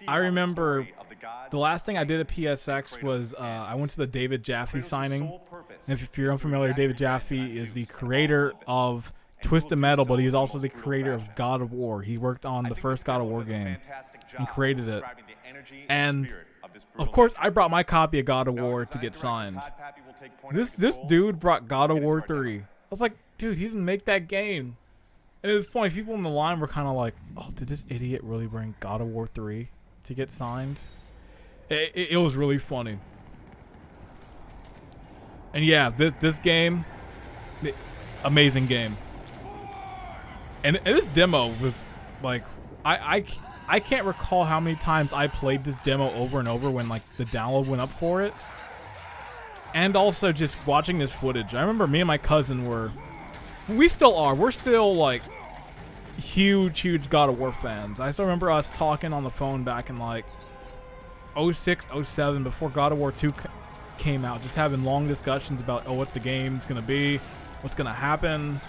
I remember the last thing I did at PSX was I went to the David Jaffe signing. And if you're unfamiliar, David Jaffe is the creator of Twisted Metal, but he's also the creator of God of War. He worked on the first God of War game and created it. And of course, I brought my copy of God of War to get signed. This dude brought God of War 3. I was like, dude, he didn't make that game. And it was funny. People in the line were kind of like, oh, did this idiot really bring God of War 3 to get signed? It was really funny. And yeah, this game, amazing game. And this demo was like, I can't recall how many times I played this demo over and over when like the download went up for it. And also just watching this footage. I remember me and my cousin we're still like huge God of War fans. I still remember us talking on the phone back in like 06, 07 before God of War 2 came out, just having long discussions about what the game's gonna be, what's gonna happen.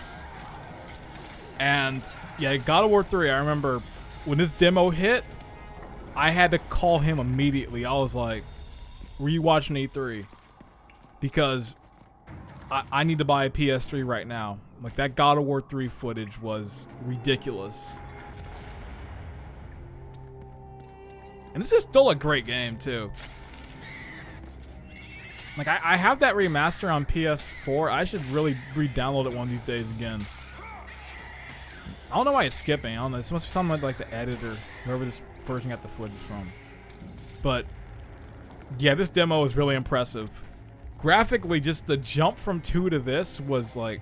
And yeah, God of War 3, I remember when this demo hit, I had to call him immediately. I was like, were you watching E3? Because I need to buy a PS3 right now. Like, that God of War 3 footage was ridiculous. And this is still a great game, too. Like, I have that remaster on PS4. I should really re-download it one of these days again. I don't know why it's skipping. I don't know. This must be something like the editor, whoever this person got the footage from. But, yeah, this demo is really impressive. Graphically, just the jump from 2 to this was, like,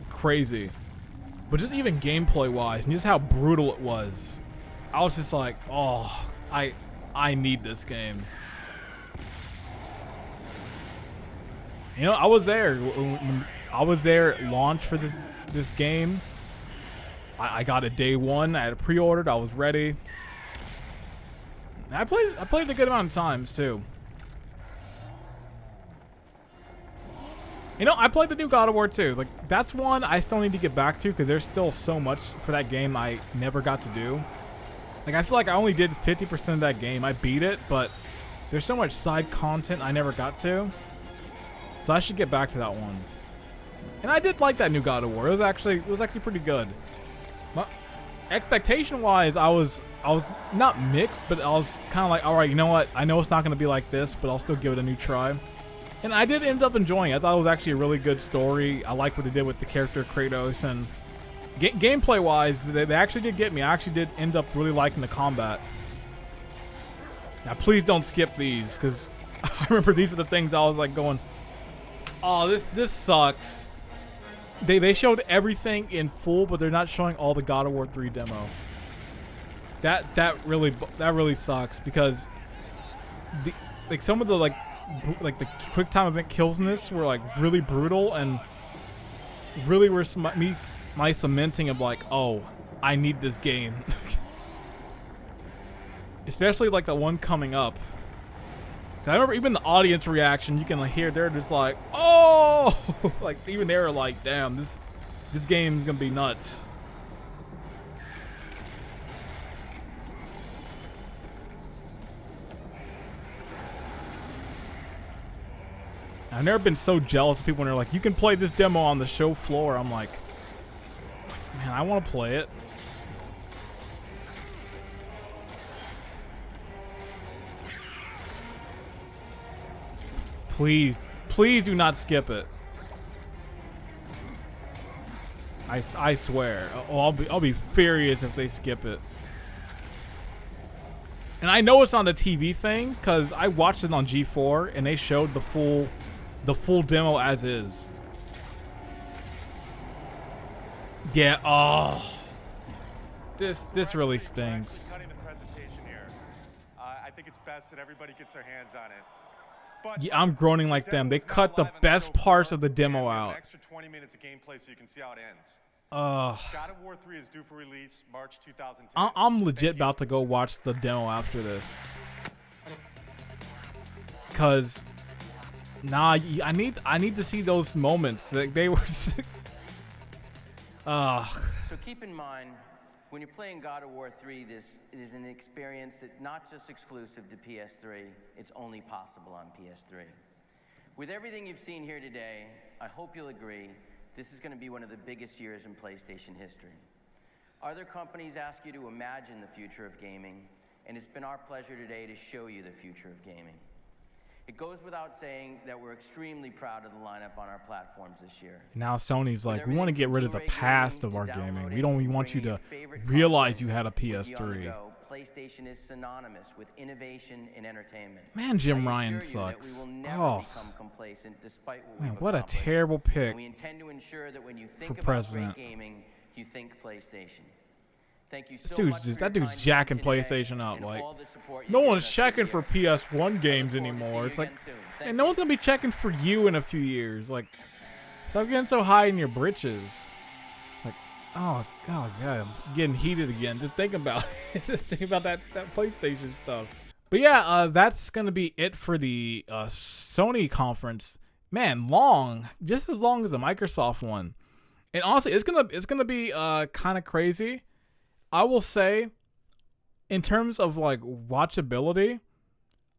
crazy. But just even gameplay-wise, and just how brutal it was. I was just like, oh, I need this game. You know, I was there. When I was there at launch for this game. I got it day one. I had it pre-ordered. I was ready. And I played it a good amount of times too. You know, I played the new God of War 2. Like, that's one I still need to get back to because there's still so much for that game I never got to do. Like, I feel like I only did 50% of that game. I beat it, but there's so much side content I never got to. So I should get back to that one. And I did like that new God of War. It was actually pretty good. Expectation-wise, I was not mixed, but I was kind of like, all right, you know what? I know it's not going to be like this, but I'll still give it a new try. And I did end up enjoying it. I thought it was actually a really good story. I like what they did with the character Kratos, and gameplay-wise, they actually did get me. I actually did end up really liking the combat. Now, please don't skip these, because I remember these were the things I was like going, oh, this sucks. They showed everything in full, but they're not showing all the God of War 3 demo. That really sucks because some of the like the quick time event kills in this were like really brutal and really were my cementing of like, oh, I need this game. Especially like the one coming up. I remember even the audience reaction, you can like hear they're just like, oh, like even they were like, damn, this game is gonna be nuts. I've never been so jealous of people when they're like, you can play this demo on the show floor. I'm like, man, I want to play it. Please do not skip it. I swear. Oh, I'll be furious if they skip it. And I know it's not a TV thing because I watched it on G4 and they showed the full demo as is. Yeah. Oh, this really stinks. Cutting the presentation here. I think it's best that everybody gets their hands on it. But Yeah, I'm groaning like them. They cut the best parts of the demo out. An extra 20 minutes of gameplay so you can see how it ends. God of War 3 is due for release March 2010. I'm legit about to go watch the demo after this. Cause I need to see those moments. Like they were So keep in mind, when you're playing God of War 3, this is an experience that's not just exclusive to PS3, it's only possible on PS3. With everything you've seen here today, I hope you'll agree, this is going to be one of the biggest years in PlayStation history. Other companies ask you to imagine the future of gaming, and it's been our pleasure today to show you the future of gaming. It goes without saying that we're extremely proud of the lineup on our platforms this year. Now Sony's like, we want to get rid of the past of our gaming. We don't even want you to realize you had a PS3. PlayStation is synonymous with innovation and entertainment. Man, Jim Ryan sucks. Oh, man, what a terrible pick we intend to ensure that when you think for about president. great gaming, you think PlayStation. Thank you This so much dude's for that your dude's time jacking today PlayStation up. and Like, all the support you've no given one's us checking this for year. PS1 games anymore. It's like, and no one's gonna be checking for you in a few years. Like, stop getting so high in your britches. Like, oh god, I'm getting heated again. Just think about it. Just think about that PlayStation stuff. But yeah, that's gonna be it for the Sony conference. Man, long, just as long as the Microsoft one. And honestly, it's gonna be kind of crazy. I will say, in terms of like watchability,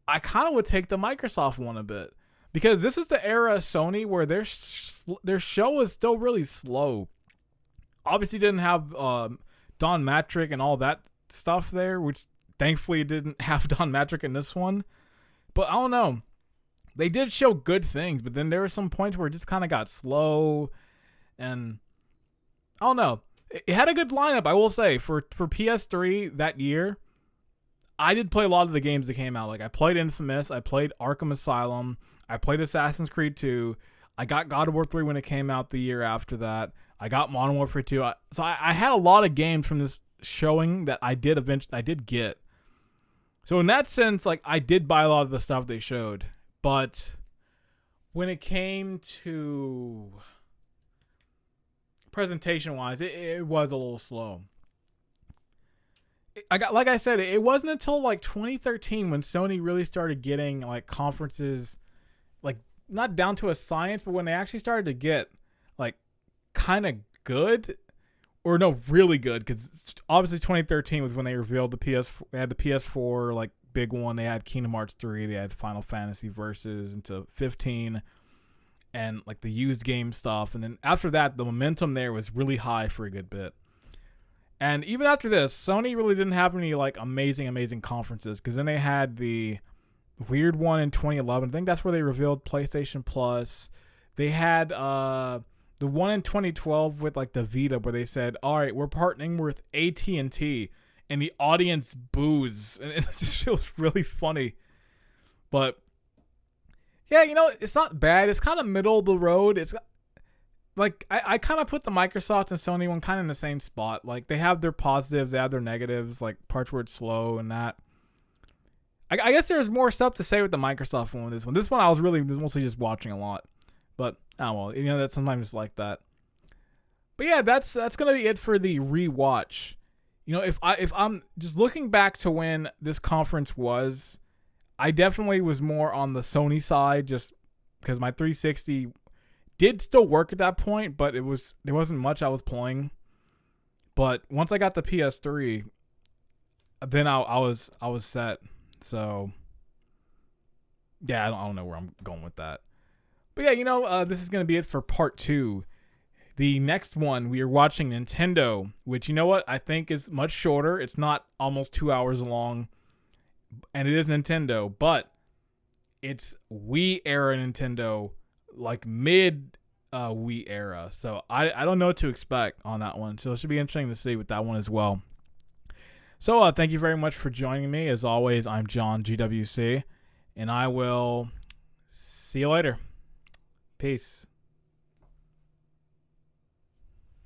I kind of would take the Microsoft one a bit, because this is the era of Sony where their show is still really slow. Obviously, didn't have Don Matrick and all that stuff there, which thankfully didn't have Don Matrick in this one. But I don't know, they did show good things, but then there were some points where it just kind of got slow, and I don't know. It had a good lineup, I will say, for PS3 that year. I did play a lot of the games that came out. Like, I played Infamous, I played Arkham Asylum, I played Assassin's Creed 2, I got God of War 3 when it came out the year after that, I got Modern Warfare 2. So I had a lot of games from this showing that I did get. So in that sense, like, I did buy a lot of the stuff they showed. But when it came to presentation wise, it was a little slow. Like I said, it wasn't until like 2013 when Sony really started getting like conferences, like not down to a science, but when they actually started to get like kind of good, or no, really good, because obviously 2013 was when they revealed the PS. They had the PS4 like big one. They had Kingdom Hearts 3. They had Final Fantasy Versus into 15. And like the used game stuff. And then after that, the momentum there was really high for a good bit. And even after this, Sony really didn't have any like amazing conferences, because then they had the weird one in 2011. I think that's where they revealed PlayStation Plus. They had the one in 2012 with like the Vita, where they said, all right, we're partnering with AT&T, and the audience boos. And it just feels really funny. But yeah, you know, it's not bad. It's kind of middle of the road. It's like, I kind of put the Microsoft and Sony one kind of in the same spot. Like, they have their positives, they have their negatives, like parts where it's slow and that. I guess there's more stuff to say with the Microsoft one. This one I was really mostly just watching a lot. But, oh well, you know, that's sometimes like that. But yeah, that's going to be it for the rewatch. You know, if I'm just looking back to when this conference was, I definitely was more on the Sony side, just because my 360 did still work at that point, but there wasn't much I was playing. But once I got the PS3, then I was set. So yeah, I don't know where I'm going with that. But yeah, you know, this is gonna be it for part 2. The next one, we are watching Nintendo, which, you know what, I think is much shorter. It's not almost 2 hours long. And it is Nintendo, but it's Wii era Nintendo, like mid Wii era. So I don't know what to expect on that one. So it should be interesting to see with that one as well. So thank you very much for joining me. As always, I'm John GWC, and I will see you later. Peace.